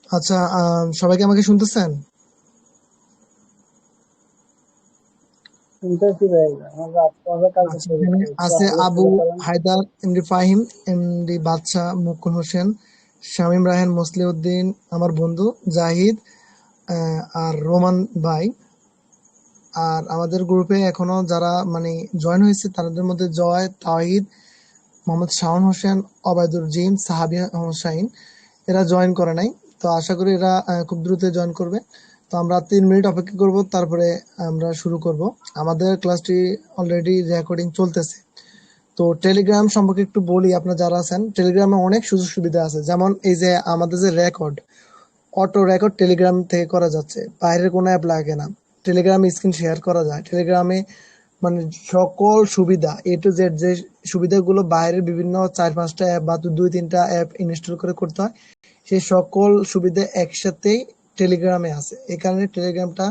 আচ্ছা, সবাইকে আমাকে শুনতেছেন? শুনতেছি ভাই। আমরা আপনাদের কালকে আচ্ছা, এখানে পরীক্ষা, একটু আছে আগে আবু শুরু করেন। হায়দার, এমডি ফাহিম, এমডি বাদশা, মুকুল হোসেন, শামীম রায়হান, মসলিউদ্দিন, আমার বন্ধু জাহিদ, আর রোমান ভাই। আর আমাদের গ্রুপে এখনো যারা মানে জয়েন হয়েছে তাদের মধ্যে জয়, তাওহিদ, মোহাম্মদ শাওন হোসেন, অবায়দুর জিন, সাহাবি হোসাইন, এরা জয়েন করে নাই। তো আশা করি এরা খুব দ্রুত জয়েন করবে। তো আমরা 3 মিনিট অপেক্ষা করব, তারপরে আমরা শুরু করব। আমাদের ক্লাসটি অলরেডি রেকর্ডিং চলতেছে। তো টেলিগ্রাম সম্পর্কে একটু বলি, আপনারা যারা আছেন টেলিগ্রামে অনেক সুযোগ সুবিধা আছে। যেমন এই যে আমাদের যে রেকর্ড, অটো রেকর্ড টেলিগ্রাম থেকে করা যাচ্ছে, বাইরের কোনো অ্যাপ লাগে না। টেলিগ্রামে স্ক্রিন শেয়ার করা যায় টেলিগ্রামে, মানে সকল সুবিধা এ টু জেড, যে সুবিধাগুলো বাইরের বিভিন্ন 4-5টা অ্যাপ বা 2-3টা অ্যাপ ইনস্টল করে করতে হয়, সেই সকল সুবিধা একসাথেই টেলিগ্রামে আছে। এই কারণে টেলিগ্রামটা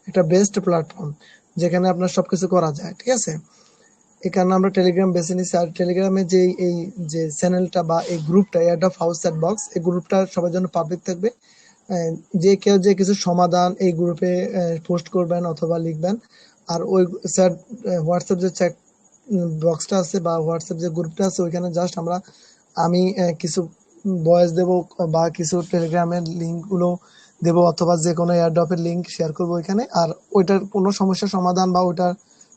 একটা বেস্ট প্ল্যাটফর্ম, যেখানে আপনার সবকিছু করা যায়। ঠিক আছে, এই কারণে আমরা টেলিগ্রাম বেছে নিচ্ছি। আর টেলিগ্রামে যে এই যে চ্যানেলটা বা এই গ্রুপটা এয়ারড অফ হাউস চ্যাট বক্স, এই গ্রুপটা সবার জন্য পাবলিক থাকবে। যে কেউ যে কিছু সমাধান এই গ্রুপে পোস্ট করবেন অথবা লিখবেন। আর ওই চ্যাট হোয়াটসঅ্যাপ যে চ্যাট বক্সটা আছে বা হোয়াটসঅ্যাপ যে গ্রুপটা আছে, ওইখানে জাস্ট আমি কিছু ভয়েস দেব বা কিছু টেলিগ্রামের লিঙ্কগুলো দেব, অথবা যে কোনো এয়ারড্রপের লিঙ্ক শেয়ার করবো ওইখানে। আর ওইটার কোনো সমস্যার সমাধান বা ওইটার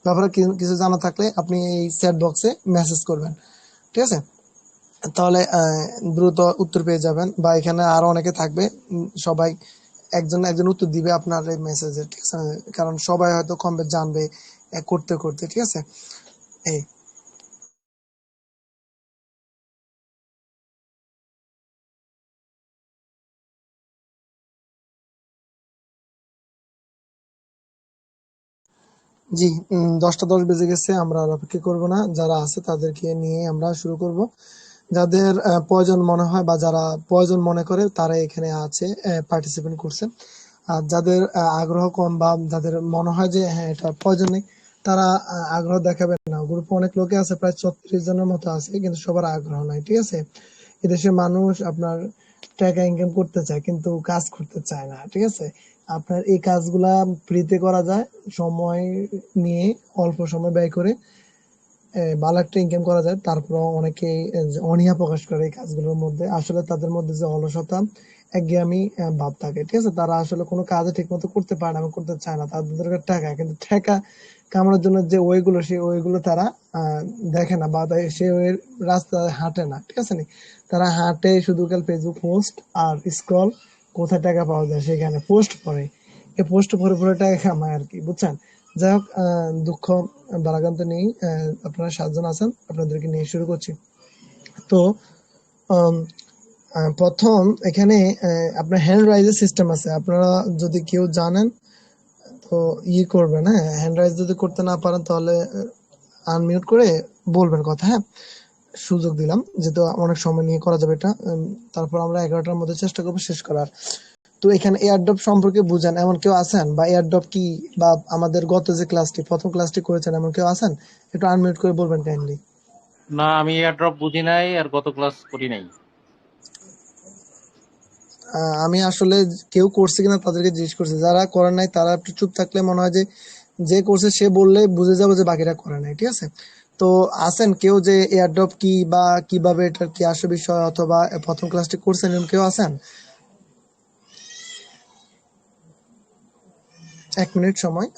ব্যাপারে কিছু জানা থাকলে আপনি এই চ্যাট বক্সে মেসেজ করবেন। ঠিক আছে, তাহলে দ্রুত উত্তর পেয়ে যাবেন। বা এখানে আরো অনেকে থাকবে, সবাই একজন একজন উত্তর দিবে আপনার এই মেসেজে। ঠিক আছে, কারণ সবাই হয়তো কম বেশ জানবে করতে করতে। ঠিক আছে, এই জি, 10টা 10 বেজে গেছে, আমরা আর অপেক্ষা করবো না। যারা আছে তাদেরকে নিয়ে আমরা শুরু করব। যাদের প্রয়োজন মনে হয় বা যারা প্রয়োজন মনে করে তারা এখানে আছে, পার্টিসিপেট করছে। আর যাদের আগ্রহ কম বা যাদের মনে হয় যে হ্যাঁ এটা প্রয়োজন নেই, তারা আগ্রহ দেখাবে না। গ্রুপে অনেক লোকে আছে, প্রায় 36 জনের মতো আছে, কিন্তু সবার আগ্রহ নাই। ঠিক আছে, এদেশের মানুষ আপনার টাকা ইনকাম করতে চায় কিন্তু কাজ করতে চায় না। ঠিক আছে, আপনার এই কাজগুলা ফ্রিতে করা যায়, সময় নিয়ে, অল্প সময় ব্যয় করে ভালো একটা ইনকাম করা যায়। তারপর অনেকে অনীহা প্রকাশ করে এই কাজগুলোর মধ্যে। আসলে তাদের মধ্যে যে অলসতা, একঘেয়েমি ভাব থাকে। ঠিক আছে, তারা আসলে কোনো কাজে ঠিক মতো করতে পারে না, করতে চায় না। তাদের দরকার টাকা, কিন্তু টাকা কামানোর জন্য যে ওয়েগুলো, সেই ওয়েগুলো তারা দেখে না, বা সে ওয়ের রাস্তায় হাঁটে না। ঠিক আছে নি, তারা হাঁটে শুধু কাল ফেসবুক পোস্ট আর স্ক্রল, কোথায় টাকা পাওয়া যায় সেখানে পোস্ট করে। এই পোস্ট ভরে ভরে টাকা কামায় আর কি, বুঝছেন? যাই হোক, দুঃখ ভারাক্রান্ত নেই। আপনারা 7 জন আছেন, আপনাদেরকে নিয়ে শুরু করছি। তো আম, প্রথম এখানে আপনার হ্যান্ড রাইজের সিস্টেম আছে। আপনারা যদি কেউ জানেন তো করবেন। হ্যাঁ, হ্যান্ড রাইজ যদি করতে না পারেন তাহলে আনমিউট করে বলবেন কথা। হ্যাঁ, সুযোগ দিলাম, যেহেতু অনেক সময় নিয়ে করা যাবে এটা। তারপর আমরা 11টার মধ্যে চেষ্টা করবো শেষ করার। তো এখানে এয়ারড্রপ সম্পর্কে বুঝেন এমন কেউ আছেন, বা এয়ারড্রপ কি, বা আমাদের গত যে ক্লাসটি, প্রথম ক্লাসটি করেছেন, এমন কেউ আছেন? একটু আনমিউট করে বলবেন কাইন্ডলি। না, আমি এয়ারড্রপ বুঝি নাই আর গত ক্লাস করি নাই। আমি আসলে কেউ করছে কিনা তাদেরকে জিজ্ঞেস করছি, যারা করেন নাই তারা একটু চুপ থাকলে মনে হয় যে যে করছে সে বললে বুঝে যাবো যে বাকিরা করে নাই। ঠিক আছে, তো আছেন কেউ যে এয়ারড্রপ কি বা কিভাবে এটার কি আসে বিষয়, অথবা প্রথম ক্লাসটি করছেন এরকম কেউ আছেন? 1 মিনিট সময়।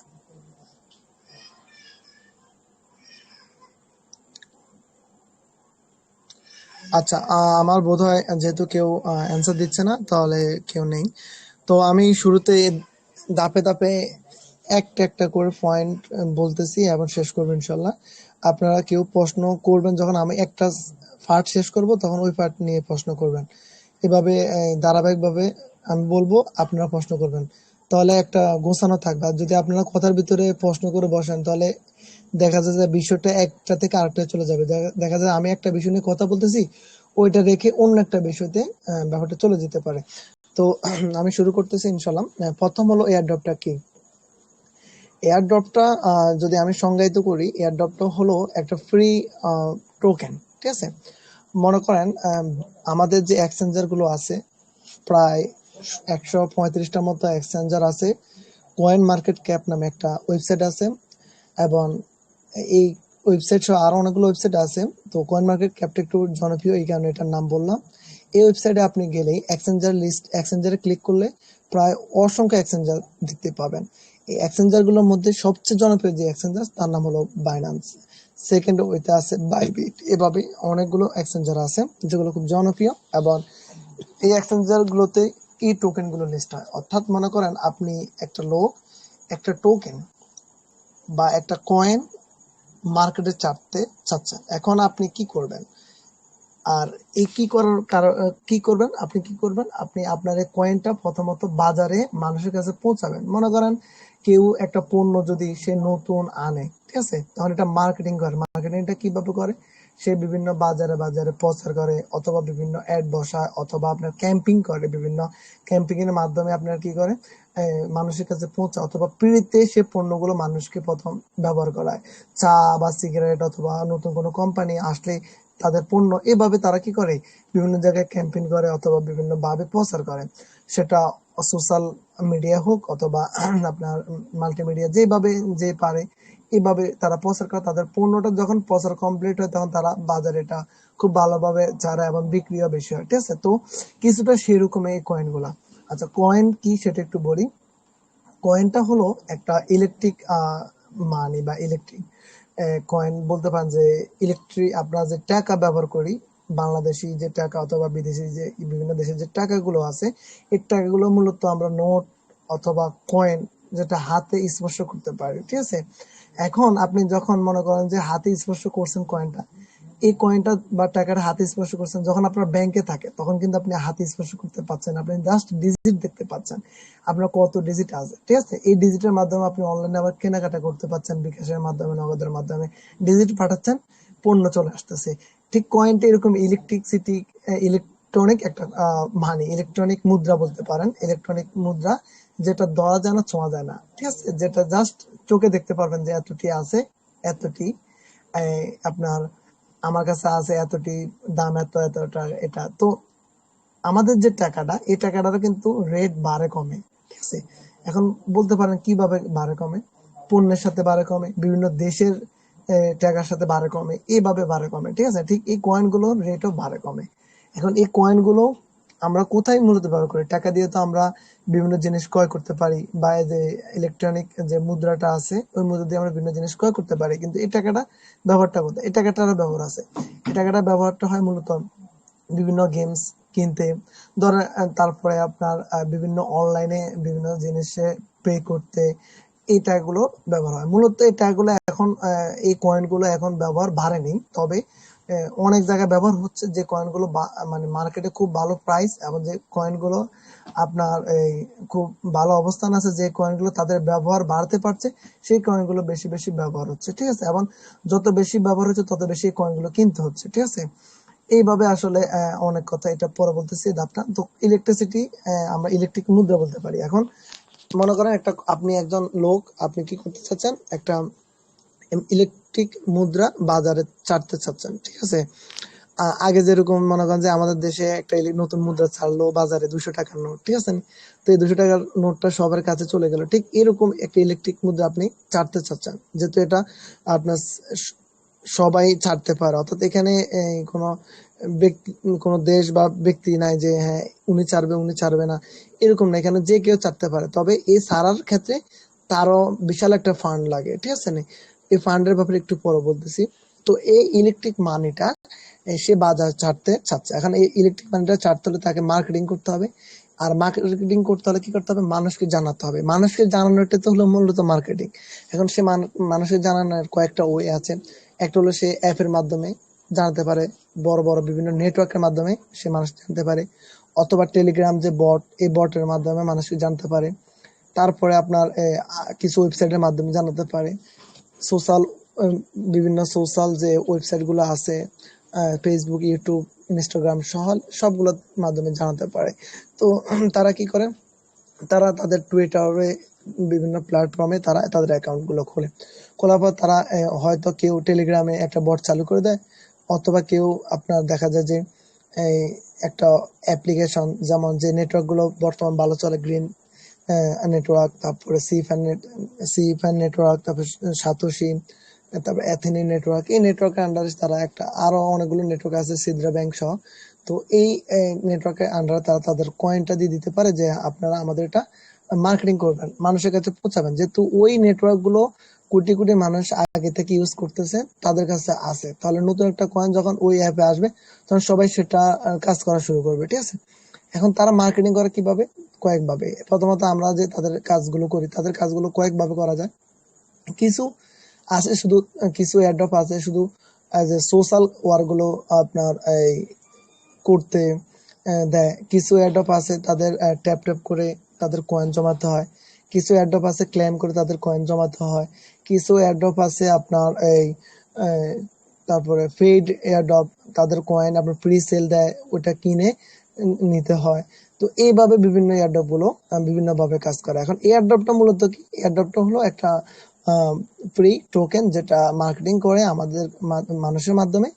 আচ্ছা, আমার বোধহয় যেহেতু কেউ অ্যান্সার দিচ্ছে না, তাহলে কেউ নেই। তো আমি শুরুতে ধাপে ধাপে একটা একটা করে পয়েন্ট বলতেছি এবং শেষ করবো ইনশাল্লাহ। আপনারা কেউ প্রশ্ন করবেন যখন আমি একটা পার্ট শেষ করব, তখন ওই পার্ট নিয়ে প্রশ্ন করবেন। এভাবে ধারাবাহিকভাবে আমি বলবো, আপনারা প্রশ্ন করবেন। তাহলে একটা গোছানো থাকবে। আর যদি আপনারা কথার ভিতরে প্রশ্ন করে বসেন, তাহলে দেখা যায় যে বিষয়টা একটা থেকে আরেকটা চলে যাবে। দেখা যায় আমি একটা বিষয় নিয়ে কথা বলতেছি, ওইটা রেখে অন্য একটা বিষয়তে ব্যাপারটা চলে যেতে পারে। তো আমি শুরু করতেছি ইনশাল্লাহ। প্রথম হলো এয়ারড্রপটা কি। এয়ারড্রপটা যদি আমি সংজ্ঞায়িত করি, এয়ারড্রপটা হলো একটা ফ্রি টোকেন। ঠিক আছে, মনে করেন আমাদের যে এক্সচেঞ্জার গুলো আছে, প্রায় 135টার মতো এক্সচেঞ্জার আছে। কয়েন মার্কেট ক্যাপ নামে একটা ওয়েবসাইট আছে, এবং এই ওয়েবসাইট সহ আরো অনেকগুলো ওয়েবসাইট আছে। তো কয়েন মার্কেট ক্যাপটা একটু জনপ্রিয়, এই কারণে এটার নাম বললাম। এই ওয়েবসাইটে আপনি গেলেই এক্সচেঞ্জারে ক্লিক করলে প্রায় অসংখ্য এক্সচেঞ্জার দেখতে পাবেন। এই এক্সচেঞ্জার গুলোর মধ্যে সবচেয়ে জনপ্রিয় যে এক্সচেঞ্জার তার নাম হলো বাইন্যান্স। সেকেন্ড ওইতে আছে বাইবিট। এভাবে অনেকগুলো এক্সচেঞ্জার আছে যেগুলো খুব জনপ্রিয়, এবং এই এক্সচেঞ্জার গুলোতে এই টোকেন গুলো লিস্ট হয়। অর্থাৎ মনে করেন আপনি একটা লোক একটা টোকেন বা একটা কয়েন মার্কেটে ছাড়তে চাচ্ছেন, এখন আপনি কি করবেন? আর এই কি করার কারণ কি করবেন? আপনি আপনার এই কয়েনটা প্রথমত বাজারে মানুষের কাছে পৌঁছাবেন। মনে করেন কেউ একটা পণ্য যদি সে নতুন আনে, ঠিক আছে, তাহলে এটা মার্কেটিং করে। মার্কেটিংটা কিভাবে করে? সে বিভিন্ন বাজারে বাজারে প্রচার করে, অথবা বিভিন্ন অ্যাড বসায়, অথবা আপনার ক্যাম্পিং করে। বিভিন্ন ক্যাম্পিং এর মাধ্যমে আপনার কি করে, মানুষের কাছে পৌঁছায়, অথবা ফ্রিতে সে পণ্যগুলো মানুষকে প্রথম ব্যবহার করায়। চা বা সিগারেট অথবা নতুন কোনো কোম্পানি আসলে তাদের পণ্য এভাবে তারা কি করে, বিভিন্ন জায়গায় ক্যাম্পেইন করে অথবা বিভিন্ন ভাবে প্রচার করে। সেটা সোশ্যাল মিডিয়া হোক অথবা আপনার মাল্টিমিডিয়া, যেভাবে যে পারে এইভাবে তারা প্রচার করে। তাদের পণ্যটা যখন প্রচার কমপ্লিট হয় তখন তারা বাজারে এটা খুব ভালোভাবে ছাড়ে এবং বিক্রিও বেশি হয়, ঠিক আছে। তো কিছুটা সেরকম এই কয়েন গুলা। আচ্ছা, কয়েন কি সেটা একটু বলি। কয়েনটা হলো একটা ইলেকট্রিক মানি বা ইলেকট্রিক কয়েন বলতে পারেন। যে ইলেকট্রিক আমরা যে টাকা ব্যবহার করি, বাংলাদেশি যে টাকা অথবা বিদেশি যে বিভিন্ন দেশের যে টাকাগুলো আছে, এই টাকাগুলো মূলত আমরা নোট অথবা কয়েন, যেটা হাতে স্পর্শ করতে পারি, ঠিক আছে। এখন আপনি যখন মনে করেন যে হাতে স্পর্শ করছেন কয়েনটা, এই কয়েনটা বা টাকাটা হাতে স্পর্শ করছেন, যখন আপনার ব্যাংকে থাকে তখন কিন্তু আপনি হাতে স্পর্শ করতে পারছেন, আপনি জাস্ট ডিজিট দেখতে পাচ্ছেন আপনার কত ডিজিট আছে, ঠিক আছে। এই ডিজিটের মাধ্যমে আপনি অনলাইনে আবার কেনাকাটা করতে পারছেন, বিকাশের মাধ্যমে, নগদের মাধ্যমে ডিজিট পাঠাচ্ছেন, পণ্য চলে আসতেছে। ঠিক কয়েনটা এরকম ইলেকট্রনিক একটা মানি, ইলেকট্রনিক মুদ্রা বলতে পারেন। ইলেকট্রনিক মুদ্রা যেটা ধরা যায় না, ছোঁয়া যায় না, ঠিক আছে, যেটা জাস্ট চোখে দেখতে পারবেন যে এতটি আছে, এতটি আপনার আমার কাছে আছে, এতটি দাম, এত এত টাকা। এটা তো আমাদের যে টাকাটা, এই টাকাটারও কিন্তু রেট বাড়ে কমে, ঠিক আছে। এখন বলতে পারেন কিভাবে বাড়ে কমে? পণ্যের সাথে বাড়ে কমে, বিভিন্ন দেশের টাকার সাথে বাড়ে কমে, এইভাবে বাড়ে কমে, ঠিক আছে। ঠিক এই কয়েনগুলোর রেটও বাড়ে কমে। এখন এই কয়েনগুলো আমরা কোথায় মূলত ব্যবহার করি? টাকা দিয়ে তো আমরা বিভিন্ন জিনিস ক্রয় করতে পারি, বা এই যে ইলেকট্রনিক যে মুদ্রাটা আছে ওই মুদ্রা দিয়ে আমরা বিভিন্ন জিনিস ক্রয় করতে পারি, কিন্তু এই টাকাটা ব্যবহারটা কোথায়? এই টাকাটারও ব্যবহার আছে। এই টাকাটা ব্যবহারটা হয় মূলত বিভিন্ন গেমস কিনতে, ধরেন তারপরে আপনার বিভিন্ন অনলাইনে বিভিন্ন জিনিসে পে করতে এই টাকাগুলো ব্যবহার হয়। মূলত এই টাকাগুলো এখন এই কয়েনগুলো এখন ব্যবহার বাড়েনি, তবে অনেক জায়গায় ব্যবহার হচ্ছে। যে কয়েনগুলো মানে মার্কেটে খুব ভালো প্রাইস, এবং যে কয়েনগুলো আপনার এই খুব ভালো অবস্থান আছে, যে কয়েনগুলো তাদের ব্যবহার বাড়তে পারছে, সেই কয়েনগুলো বেশি বেশি ব্যবহার হচ্ছে, ঠিক আছে। এবং যত বেশি ব্যবহার হচ্ছে তত বেশি এই কয়েনগুলো কিনতে হচ্ছে, ঠিক আছে। এইভাবে আসলে অনেক কথা, এটা পরে বলতেছি ধাপটা। তো ইলেকট্রিসিটি আমরা ইলেকট্রিক মুদ্রা বলতে পারি। এখন মনে করেন আপনি একজন লোক, আপনি কি করতে চাচ্ছেন? একটা ইলেকট্রিক মুদ্রা বাজারে ছাড়তে চাচ্ছেন, ঠিক আছে। আগে যেরকম মনে করেন যে আমাদের দেশে একটা নতুন মুদ্রা ছাড়লো বাজারে 200 টাকার নোট, ঠিক আছে। তো এই 200 টাকার নোটটা সবার কাছে চলে গেল, ঠিক এরকম একটা ইলেকট্রিক মুদ্রা আপনি ছাড়তে চাচ্ছেন, যেহেতু এটা আপনার সবাই ছাড়তে পারে। অর্থাৎ এখানে কোনো ব্যক্তি, কোনো দেশ বা ব্যক্তি নাই যে হ্যাঁ উনি ছাড়বে না, এরকম না। এখানে যে কেউ ছাড়তে পারে, তবে এই ছাড়ার ক্ষেত্রে তারও বিশাল একটা ফান্ড লাগে, ঠিক আছে। না, এই ফান্ডের ব্যাপারে একটু পরে বলতেছি। তো এই ইলেকট্রিক মানিটা সে বাজার ছাড়তে চাচ্ছে। এখন এই ইলেকট্রিক মানিটা ছাড়তে হলে তাকে মার্কেটিং করতে হবে। আর মার্কেটিং করতে হলে কি করতে হবে? মানুষকে জানাতে হবে। মানুষকে জানানোটা তো হলো মূলত মার্কেটিং। এখন সে মানুষের জানানোর কয়েকটা ওয়ে আছে। একটা হলো সে অ্যাপের মাধ্যমে জানতে পারে, বড় বড় বিভিন্ন নেটওয়ার্কের মাধ্যমে সে মানুষ জানতে পারে, অথবা টেলিগ্রাম যে বট, এই বটের মাধ্যমে মানুষকে জানতে পারে। তারপরে আপনার কিছু ওয়েবসাইটের মাধ্যমে জানাতে পারে। সোশ্যাল বিভিন্ন সোশ্যাল যে ওয়েবসাইট গুলো আছে, ফেসবুক, ইউটিউব, ইনস্টাগ্রাম সহ সবগুলোর মাধ্যমে জানাতে পারে। তো তারা কি করে? তারা তাদের টুইটারে বিভিন্ন প্ল্যাটফর্মে তারা তাদের অ্যাকাউন্ট গুলো খোলার পর তারা হয়তো কেউ টেলিগ্রামে একটা বট চালু করে দেয়, অথবা কেউ আপনার দেখা যায় যে এই একটা অ্যাপ্লিকেশন, যেমন যে নেটওয়ার্ক গুলো বর্তমান ভালো চলে, গ্রিন নেটওয়ার্ক, তারপরে সি ফ্যান নেটওয়ার্ক, তারপরে সাতোশি, তারপর অ্যাথেনি নেটওয়ার্ক। এই নেটওয়ার্কের আন্ডারে তারা একটা আরো অনেকগুলো নেটওয়ার্ক আছে, সিদ্রা ব্যাংক সহ। তো এই নেটওয়ার্কের আন্ডারে তারা তাদের কয়েনটা দিয়ে দিতে পারে যে আপনারা আমাদের এটা মার্কেটিং করবেন, মানুষের কাছে পৌঁছাবেন, যেহেতু ওই নেটওয়ার্ক গুলো কোটি কোটি মানুষ আগে থেকে ইউজ করতেছে, তাদের কাছে আছে। তাহলে নতুন একটা কয়েন যখন ওই অ্যাপে আসবে, তখন সবাই সেটা কাজ করা শুরু করবে, ঠিক আছে? এখন তারা মার্কেটিং করে কিভাবে? কয়েকভাবে। প্রথমত আমরা যে তাদের কাজগুলো করি, তাদের কাজগুলো কয়েকভাবে করা যায়। কিছু আছে শুধু, কিছু অ্যাড্রপ আছে শুধু যে সোশ্যাল ওয়ার্ক গুলো আপনার এই করতে দেয়। কিছু অ্যাডপ আছে তাদের ট্যাপ ট্যাপ করে তাদের কয়েন জমাতে হয়। কিছু অ্যাডপ আছে ক্লেম করে তাদের কয়েন জমাতে হয়। কিছু অ্যাডপ আছে আপনার এই আহ, তারপরে পেইড এয়ারড্রপ, তাদের কয়েন আপনার প্রি সেল দেয়, ওটা কিনে নিতে হয়। তো এইভাবে বিভিন্ন এয়ারড্রপ গুলো বিভিন্ন ভাবে কাজ করে। এখন এয়ারড্রপটা মূলত কি? এয়ারড্রপটা হলো একটা ফ্রি টোকেন, যেটা মার্কেটিং করে আমাদের মানুষের মাধ্যমে।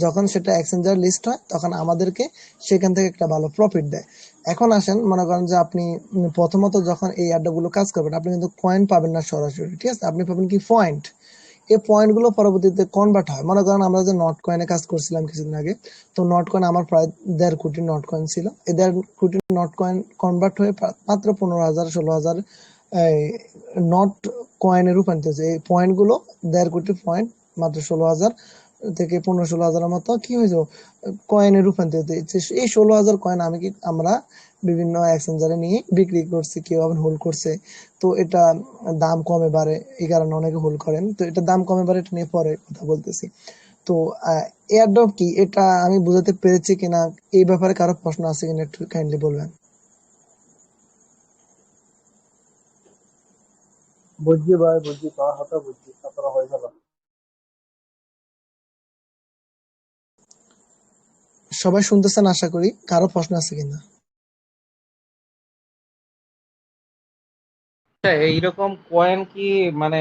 যখন সেটা এক্সচেঞ্জার লিস্ট হয়, তখন আমাদেরকে সেখান থেকে একটা ভালো প্রফিট দেয়। এখন আসেন, মনে করেন যে আপনি প্রথমত যখন এই অ্যাড্রপ গুলো কাজ করবেন, আপনি কিন্তু কয়েন পাবেন না সরাসরি, ঠিক আছে? আপনি পাবেন কি? পয়েন্ট। এই পয়েন্ট গুলো পরবর্তীতে কনভার্ট হয়। মনে করেন আমরা যে নট কয়েনে কাজ করছিলাম কিছুদিন আগে, তো নট কয়েন আমার প্রায় 1.5 কোটি নট কয়েন ছিল। এই 1.5 কোটি নট কয়েন কনভার্ট হয়ে মাত্র 15,000 16,000 নট কয়েনে রূপান্তরিত হয়েছে। এই পয়েন্ট গুলো 1.5 কোটি পয়েন্ট মাত্র 16,000 থেকে 15-16,000 মতো কি হয়েছে, কয়েনে রূপান্তরিত হয়েছে। এই 16,000 কয়েন আমরা বিভিন্ন এক্সচেঞ্জারে নিয়ে বিক্রি করছি, কেউ আবার হোল্ড করছে। তো এটা দাম কমে বাড়ে, এই কারণে অনেকে হোল্ড করেন। তো এটা দাম কমে বাড়ে, এটা নিয়ে পরে কথা বলতেছি। তো এয়ারড্রপ কি, এটা আমি বুঝাতে পেরেছি কিনা? এই ব্যাপারে কারো প্রশ্ন আছে কিনা একটু কাইন্ডলি বলবেন। বুঝছি ভাই, বুঝছি, তোমার কথা বুঝছি, তারপরে হয়ে গেল। সবাই শুনতেছেন আশা করি। কারো প্রশ্ন আছে কিনা? আচ্ছা, এইরকম কয়েন কি মানে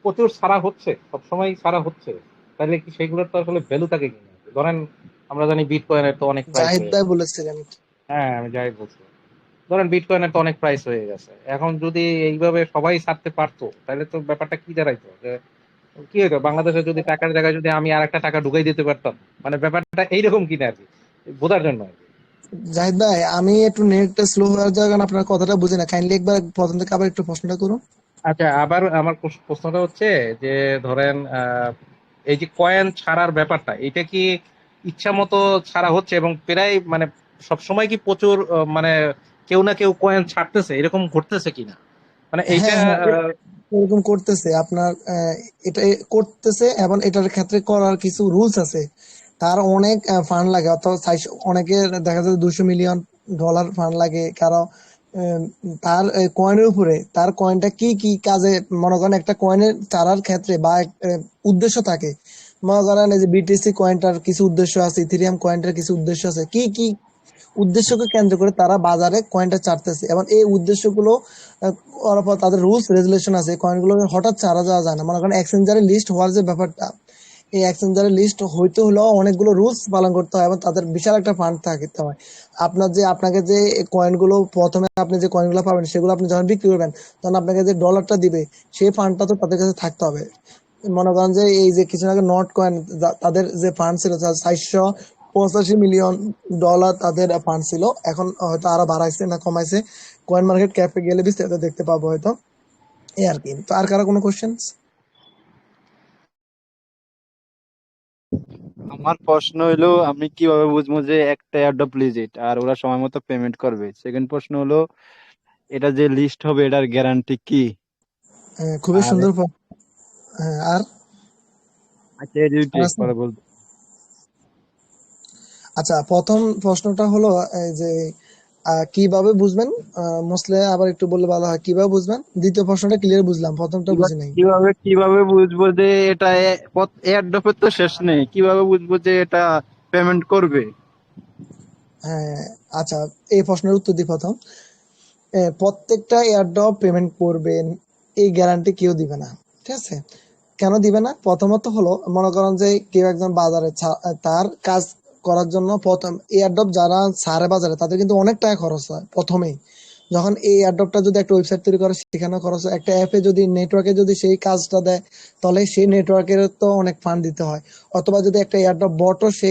প্রচুর ছাড়া হচ্ছে, সবসময় ছাড়া হচ্ছে, তাহলে কি সেগুলোর তো আসলে ভ্যালু থাকে কিনা? ধরেন আমরা জানি বিটকয়েনের তো অনেক প্রাইস জাহিদ হয়ে ভাই গেছে। বলেছিলেন। হ্যাঁ, আমি যাই বলছি, ধরেন বিটকয়েনের তো অনেক প্রাইস হয়ে গেছে, এখন যদি এইভাবে সবাই ছাড়তে পারতো, তাহলে তো ব্যাপারটা কি দাঁড়াইতো যে কি হতো, বাংলাদেশে যদি টাকার জায়গায় যদি আমি আর একটা টাকা ঢুকাই দিতে পারতাম, মানে ব্যাপারটা এইরকম কিনা আর কি, বোঝার জন্য আর কি। জাহিদ ভাই, আমি একটু নেটটা স্লো হওয়ার যাওয়ার কারণে আপনার কথাটা বুঝি না, কাইন্ডলি একবার প্রথম থেকে আবার একটু প্রশ্নটা করুন। আচ্ছা, আবার আমার প্রশ্নটা হচ্ছে যে ধরেন এই যে কয়েন ছাড়ার ব্যাপারটা, এটা কি ইচ্ছা মতো ছাড়া হচ্ছে এবং প্রায় মানে সবসময় কি প্রচুর মানে কেউ না কেউ কয়েন ছাড়তেছে, এরকম ঘটতেছে কিনা, মানে এইটা হ্যাঁ, হ্যাঁ, এরকম করতেছে আপনার, এটা করতেছে, এবং এটার ক্ষেত্রে করার কিছু রুলস আছে। তার অনেক ফান্ড লাগে, অর্থাৎ অনেকের দেখা যায় $200 মিলিয়ন ফান্ড লাগে কারো। আহ, তার কয়েনের উপরে তার কয়েনটা কি কি কাজে, মনে করেন একটা কয়েনের চারার ক্ষেত্রে বা উদ্দেশ্য থাকে। মনে করেন এই যে বিটিসি কয়েনটার কিছু উদ্দেশ্য আছে, ইথেরিয়াম কয়েনটার কিছু উদ্দেশ্য আছে, কি কি উদ্দেশ্যকে কেন্দ্র করে তারা বাজারে কয়েনটা ছাড়তেছে। এবং এই উদ্দেশ্যগুলো করার পর তাদের রুলস রেগুলেশন আছে। কয়েনগুলো হঠাৎ ছাড়া যাওয়া যায় না। মনে করেন এক্সচেঞ্জারে লিস্ট হওয়ার যে ব্যাপারটা, এই এক্সচেঞ্জারে লিস্ট হইতে হলেও অনেকগুলো রুলস পালন করতে হয়, এবং তাদের বিশাল একটা ফান্ড থাকতে হয়। আপনাকে যে কয়েনগুলো প্রথমে আপনি যে কয়েনগুলো পাবেন, সেগুলো আপনি যখন বিক্রি করবেন, তখন আপনাকে যে ডলারটা দিবে, সেই ফান্ডটা তো তাদের কাছে থাকতে হবে। মনে করেন যে এই যে কিছু আগে নট কয়েন, তাদের যে ফান্ড ছিল 485 মিলিয়ন ডলার তাদের ফান্ড ছিল। এখন হয়তো আরো বাড়াইছে না কমাইছে, কয়েন মার্কেট ক্যাপে গেলে বিস্তারিত দেখতে পাবো হয়তো। এই আর কি। তো আর কারো কোনো কোশ্চেন? আমার প্রশ্ন হলো আমি কিভাবে বুঝবো যে একটা এয়ারড্রপ লিজিট আর ওরা সময় মতো পেমেন্ট করবে? সেকেন্ড প্রশ্ন হলো এটা যে লিস্ট হবে এটার গ্যারান্টি কি? খুবই আর সুন্দর হ্যাঁ, আর আচ্ছা এই দুইটি আর আছে? পরে বলতে। আচ্ছা, প্রথম প্রশ্নটা হলো এই যে কিভাবে বুঝবেন, মসলে আবার একটু বললে ভালো হয়, কিভাবে বুঝবেন? দ্বিতীয় প্রশ্নটা ক্লিয়ার বুঝলাম, প্রথমটা বুঝি নাই। কিভাবে কিভাবে বুঝবো যে এটা এয়ারড্রপের তো শেষ নেই, কিভাবে বুঝবো যে এটা পেমেন্ট করবে? হ্যাঁ, আচ্ছা, এই প্রশ্নের উত্তর দিই প্রথম। প্রত্যেকটা এয়ারড্রপ পেমেন্ট করবেন এই গ্যারান্টি কেউ দিবে না, ঠিক আছে? কেন দিবে না? প্রথমত হলো, মনে করেন যে কেউ একজন বাজারে তার কাজ করার জন্য প্রথম এয়ারড্রপ যারা ছাড়ে বাজারে তাদের কিন্তু অনেক টাকা খরচ হয় প্রথমেই। যখন এই এয়ারড্রপটা যদি একটা ওয়েবসাইট তৈরি করে সেখানে খরচ হয়, একটা অ্যাপে যদি নেটওয়ার্কে যদি সেই কাজটা দেয় তাহলে সেই নেটওয়ার্কের তো অনেক ফান্ড দিতে হয়। অথবা যদি একটা এয়ারড্রপ বটও সে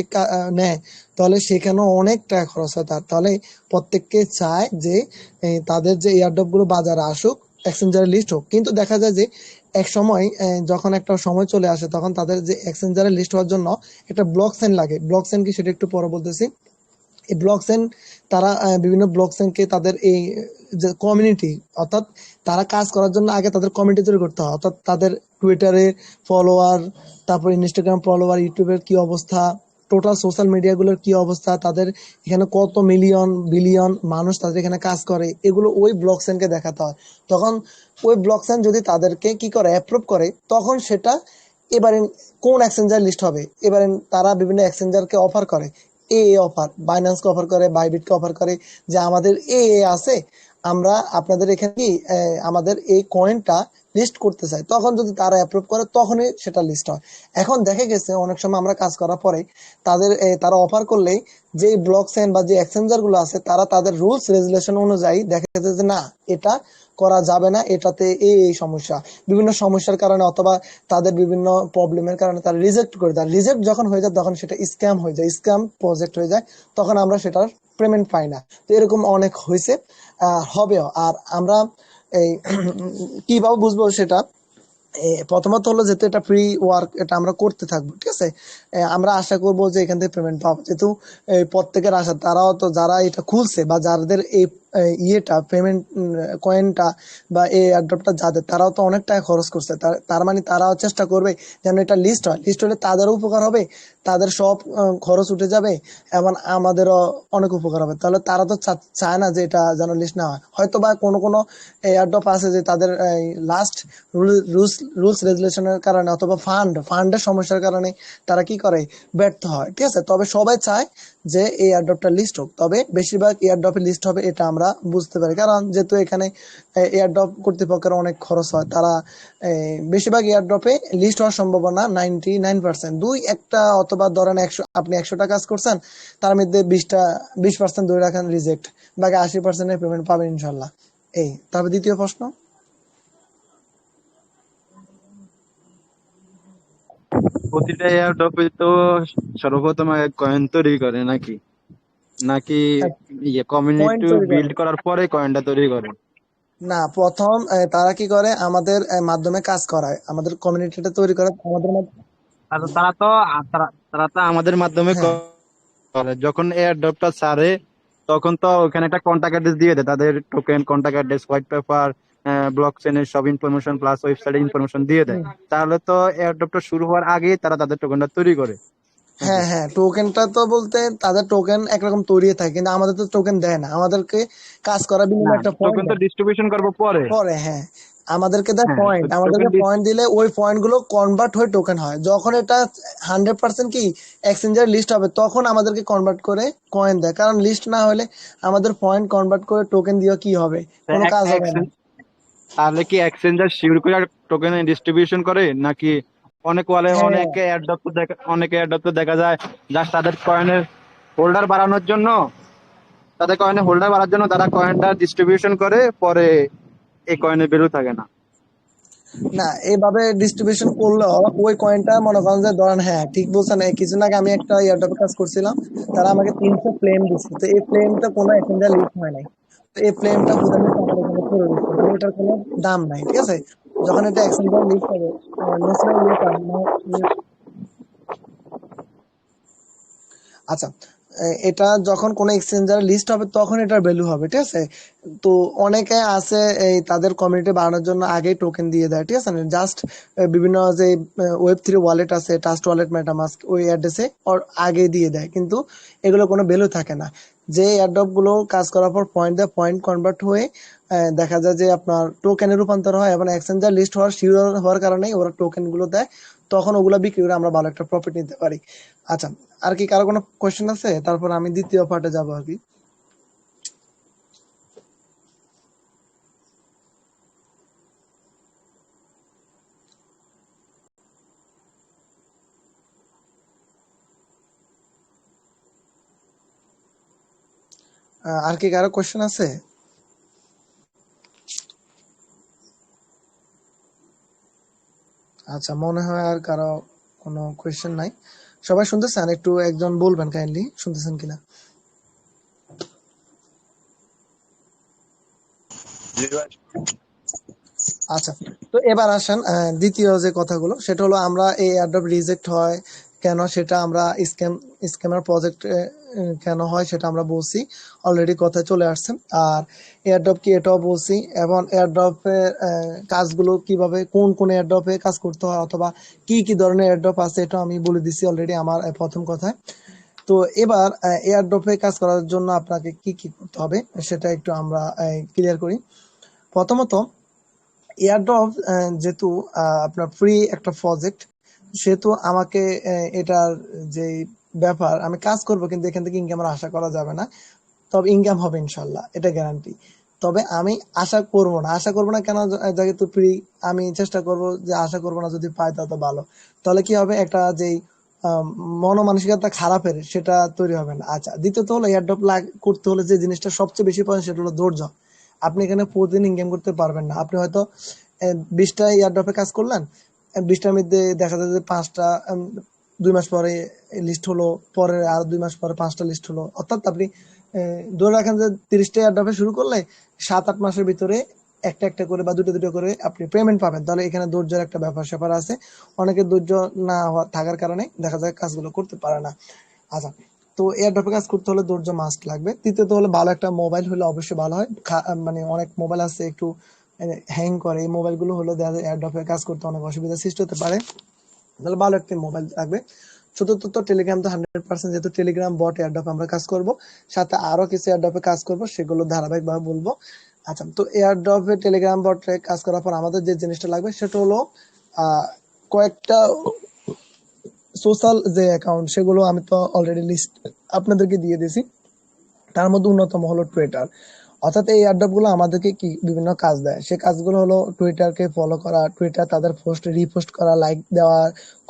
নেয় তাহলে সেখানেও অনেক টাকা খরচ হয় তার। তাহলে প্রত্যেককে চায় যে তাদের যে এয়ারড্রপ গুলো বাজারে আসুক, এক্সচেঞ্জারে লিস্ট হোক। কিন্তু দেখা যায় যে এক সময় যখন একটা সময় চলে আসে তখন তাদের যে এক্সচেঞ্জারে লিস্ট হওয়ার জন্য একটা ব্লক চেইন লাগে। ব্লক চেইন কি সেটা একটু পরে বলতেছি। এই ব্লক চেইন তারা বিভিন্ন ব্লক চেইনকে তাদের এই যে কমিউনিটি, অর্থাৎ তারা কাজ করার জন্য আগে তাদের কমিউনিটি তৈরি করতে হয়। অর্থাৎ তাদের টুইটারে ফলোয়ার, তারপর ইনস্টাগ্রাম ফলোয়ার, ইউটিউবের কি অবস্থা, টোটাল সোশ্যাল মিডিয়াগুলোর কি অবস্থা, তাদের এখানে কত মিলিয়ন বিলিয়ন মানুষ তাদের এখানে কাজ করে, এগুলো ওই ব্লক চেইনকে দেখাতে হয়। তখন ওই ব্লক চেইন যদি তাদেরকে কি করে অ্যাপ্রুভ করে তখন সেটা এবারে কোন এক্সচেঞ্জার লিস্ট হবে। এবারে তারা বিভিন্ন এক্সচেঞ্জারকে অফার করে, অফার বাইন্যান্সকে অফার করে, বাইবিটকে অফার করে যে আমাদের আছে, আমরা আপনাদের এখানে কি আমাদের এই কয়েনটা লিস্ট করতে চাই। তখন যদি তারা অ্যাপ্রুভ করে তখনই সেটা লিস্ট হয়। এখন দেখা গেছে অনেক সময় আমরা কাজ করার পরে তাদের তারা অফার করলেই যে ব্লক চেইন বা যে এক্সচেঞ্জার গুলো আছে তারা তাদের রুলস রেগুলেশন অনুযায়ী দেখা যাচ্ছে যে না এটা করা যাবে না, এটাতে এই সমস্যা, বিভিন্ন সমস্যার কারণে অথবা তাদের বিভিন্ন প্রবলেমের কারণে তারা রিজেক্ট করে দেয়। রিজেক্ট যখন হয়ে যায় তখন সেটা স্ক্যাম হয়ে যায়, স্ক্যাম প্রজেক্ট হয়ে যায়, তখন আমরা সেটার পেমেন্ট পাই না। তো এরকম অনেক হয়েছে, হবেও। আর আমরা এই কিভাবে বুঝবো সেটা, প্রথমত হলো যেহেতু এটা ফ্রি ওয়ার্ক, এটা আমরা করতে থাকবো, ঠিক আছে। আমরা আশা করবো যে এখান থেকে পেমেন্ট পাবো, যেহেতু প্রত্যেকের আশা। তারাও তো যারা এটা খুলছে বা যাদের এই ইয়েটা পেমেন্ট কয়েনটা বা এই এয়ারড্রপটা যাদের, তারাও তো অনেক টাকা খরচ করছে। তার মানে তারাও চেষ্টা করবে যেন এটা লিস্ট হয়। লিস্ট হলে তাদেরও উপকার হবে, তাদের সব খরচ উঠে যাবে এবং আমাদেরও অনেক উপকার হবে। তাহলে তারা তো চায় না যে এটা যেন লিস্ট না হয়। হয়তো বা কোনো কোনো এয়ারড্রপ আছে যে তাদের লাস্ট রুলস রেগুলেশনের কারণে অথবা ফান্ডের সমস্যার কারণে তারা কি করে ব্যর্থ হয়, ঠিক আছে। তবে সবাই চায় যে এই এয়ারড্রপটা লিস্ট হোক, তবে বেশিরভাগ এয়ারড্রপে লিস্ট হবে এটা আমরা বুঝতে পারি, কারণ যেহেতু এখানে এয়ারড্রপ কর্তৃপক্ষের অনেক খরচ হয়। তারা বেশিরভাগ এয়ারড্রপে লিস্ট হওয়ার সম্ভাবনা 99%। দুই একটা অথবা ধরেন 100, আপনি 100টা কাজ করছেন, তার মধ্যে 20% ধরে রাখেন রিজেক্ট, বাকি 80% পেমেন্ট পাবেন ইনশাল্লাহ। তারপর দ্বিতীয় প্রশ্ন। প্রতিটা এয়ারড্রপে তো সর্বপ্রথম আগে কয়েন তৈরি করে নাকি, নাকি পয়েন্ট কমিউনিটি তৈরি করে বিল্ড করার পরে কয়েনটা তৈরি করে? না, প্রথম তারা কি করে আমাদের মাধ্যমে কাজ করায়, আমাদের কমিউনিটিটা তৈরি করে আমাদের আচ্ছা, তারা তো আমাদের মাধ্যমে হ্যাঁ করে। যখন এয়ার ড্রপটা ছাড়ে তখন তো ওখানে একটা কন্টাক্ট অ্যাড্রেস দিয়ে দেয়, তাদের token, contact address, white paper, block চেনের সব ইনফরমেশন প্লাস ওয়েবসাইটের ইনফরমেশন দিয়ে দেয়। হুম। তাহলে তো এয়ার ড্রপটা শুরু হওয়ার আগেই তারা তাদের টোকেনটা তৈরি করে নাকি? হ্যাঁ হ্যাঁ, টোকেনটা তো বলতে তাদের টোকেন একরকম তৈরি থাকে, কিন্তু আমাদের তো টোকেন দেয় না, আমাদেরকে কাজ করার না, বিনিময়ে একটা পয়েন্ট টোকেন তো দেয় ডিস্ট্রিবিউশন করবো পরে। পরে। হ্যাঁ, আমাদেরকে দেয় হ্যাঁ, তো পয়েন্ট, টোকেন আমাদেরকে পয়েন্ট দিলে ওই পয়েন্ট গুলো কনভার্ট হয়ে টোকেন হয়। যখন এটা 100% কি এক্সচেঞ্জার লিস্ট হবে তখন আমাদেরকে কনভার্ট করে কয়েন দেয়, কারণ লিস্ট না হলে আমাদের পয়েন্ট কনভার্ট করে টোকেন দিয়ে কি হবে, কোনো কাজ হবে না। তাহলে কি এক্সচেঞ্জার শিওর করে টোকেন ডিস্ট্রিবিউশন করে নাকি? হ্যাঁ অনেকে এয়ারড্রপ তো দেখা যায় জাস্ট তাদের কয়েনের হোল্ডার বাড়ানোর জন্য, তারা কয়েনটা ডিস্ট্রিবিউশন করে, পরে এই কয়েনের ভ্যালু থাকে না। না, এইভাবে ডিস্ট্রিবিউশন করলেও ওই কয়েনটা মনে করেন যে ধরেন, হ্যাঁ ঠিক বলছেন। এই কিছুদিন আগে আমি একটা এয়ারড্রপে কাজ করছিলাম, তারা আমাকে 300 ফ্লেম দিচ্ছে। তো এই ফ্লেমটা কোনো এক্সচেঞ্জার লিস্ট হয় নাই। তো এই ফ্লেমটা বোঝার মতো আমার এখানে পড়ে রয়েছে, মানে এটার কোনো দাম নাই, ঠিক আছে। যখন এটা এক্সচেঞ্জার লিস্ট হবে, ন্যাশনাল ইয়েটা আচ্ছা, এটা যখন কোনো এক্সচেঞ্জার লিস্ট হবে তখন এটার ভ্যালু হবে, ঠিক আছে। তো অনেকে আছে এই তাদের কমিউনিটি বাড়ানোর জন্য আগেই টোকেন দিয়ে দেয়, ঠিক আছে। জাস্ট বিভিন্ন যে ওয়েব3 ওয়ালেট আছে, ট্রাস্ট ওয়ালেট, মেটামাস্ক, ওই অ্যাড্রেসে ওর আগে দিয়ে দেয়, কিন্তু এগুলো কোনো ভ্যালু থাকে না। যে এয়ারড্রপ গুলো কাজ করার পর পয়েন্ট দেয়, পয়েন্ট কনভার্ট হয়ে দেখা যায় যে আপনার টোকেনে রূপান্তর হয় এবং এক্সচেঞ্জার লিস্ট হওয়ার শিওর হওয়ার কারণে ওরা টোকেন গুলো দেয়, তখন ওগুলা বিক্রি করে আমরা ভালো একটা প্রফিট নিতে পারি। আচ্ছা, আর কি কারো কোনো কোয়েশ্চেন আছে? তারপর আমি দ্বিতীয় পার্টে যাবো আর কি। আর কি কারো কোয়েশ্চেন আছে? আচ্ছা, মনে হয় আর কারো কোনো কোয়েশ্চেন নাই। সবাই শুনতেছেন? একটু একজন বলবেন কাইন্ডলি, শুনতেছেন কিনা। আচ্ছা, তো এবার আসেন দ্বিতীয় যে কথাগুলো, সেটা হলো আমরা এই এয়ারড্রপ রিজেক্ট হয় কেন, সেটা আমরা স্ক্যামার প্রজেক্ট কেন হয় সেটা আমরা বলছি, অলরেডি কথায় চলে আসছে। আর এয়ারড্রপ কি এটাও বলছি, এবং এয়ারড্রপের কাজগুলো কিভাবে, কোন কোন এয়ারড্রপে কাজ করতে হয়, অথবা কি কি ধরনের এয়ারড্রপ আছে, এটা আমি বলে দিছি অলরেডি আমার প্রথম কথায়। তো এবার এয়ারড্রপে কাজ করার জন্য আপনাকে কি কি করতে হবে সেটা একটু আমরা ক্লিয়ার করি। প্রথমত, এয়ারড্রপ যেহেতু আপনার ফ্রি একটা প্রজেক্ট, সেহেতু আমাকে এটার যে ব্যাপার, আমি কাজ করব কিন্তু এখান থেকে ইনকাম আশা করা যাবে না। তবে ইনকাম হবে ইনশাল্লাহ, এটা গ্যারান্টি। তবে আমি আশা করব না কেন, যেহেতু ফ্রি, আমি চেষ্টা করব যে আশা করব না, যদি পাই তত ভালো। তাহলে কি হবে, একটা যেই মনোমানসিকতা খারাপের, সেটা তৈরি হবে না। আচ্ছা, দ্বিতীয়ত হলো এয়ারড্রপ করতে হলে যে জিনিসটা সবচেয়ে বেশি প্রয়োজন, সেটা হলো ধৈর্য। আপনি এখানে প্রতিদিন ইনকাম করতে পারবেন না। আপনি হয়তো 20টা এয়ারড্রপে কাজ করলেন, 20টার মধ্যে দেখা যায় যে 5টা 2 মাস পরে লিস্ট হলো, পরে আর 2 মাস পরে 5টা লিস্ট হলো। অর্থাৎ আপনি ধরে রাখেন যে 30টা এয়ারড্রপে শুরু করলে 7-8 মাসের ভিতরে একটা একটা করে বা দুটো দুটো করে আপনি পেমেন্ট পাবেন। তাহলে এখানে ধৈর্যের একটা ব্যাপার স্যাপার আছে। অনেকে ধৈর্য না থাকার কারণে দেখা যায় কাজগুলো করতে পারে না। আচ্ছা, তো এয়ারড্রপে কাজ করতে হলে ধৈর্য মাস্ট লাগবে। তৃতীয়ত হলে ভালো একটা মোবাইল হলে অবশ্যই ভালো হয়। মানে অনেক মোবাইল আছে একটু হ্যাং করে, এই মোবাইলগুলো হলো দেখা যায় এয়ারড্রপে কাজ করতে অনেক অসুবিধা সৃষ্টি হতে পারে। তাহলে ভালো একটা মোবাইল লাগবে। চতুর্থত, টেলিগ্রাম তো 100%, যেহেতু টেলিগ্রাম বট এয়ারড্রপ আমরা কাজ করব, সাথে আরো কিছু এয়ারড্রপে কাজ করব, সেগুলো ধারাবাহিকভাবে বলবো। আচ্ছা, তো এয়ারড্রপে টেলিগ্রাম বটে কাজ করার পর আমাদের যে জিনিসটা লাগবে সেটা হলো কয়েকটা সোশ্যাল যে অ্যাকাউন্ট, সেগুলো আমি তো অলরেডি লিস্ট আপনাদেরকে দিয়ে দিয়েছি। তার মধ্যে অন্যতম হলো টুইটার। অর্থাৎ এই এয়ারড্রপ গুলো আমাদেরকে কি বিভিন্ন কাজ দেয়, সে কাজগুলো হলো টুইটারকে ফলো করা, টুইটার তাদের পোস্ট রিপোস্ট করা, লাইক দেওয়া,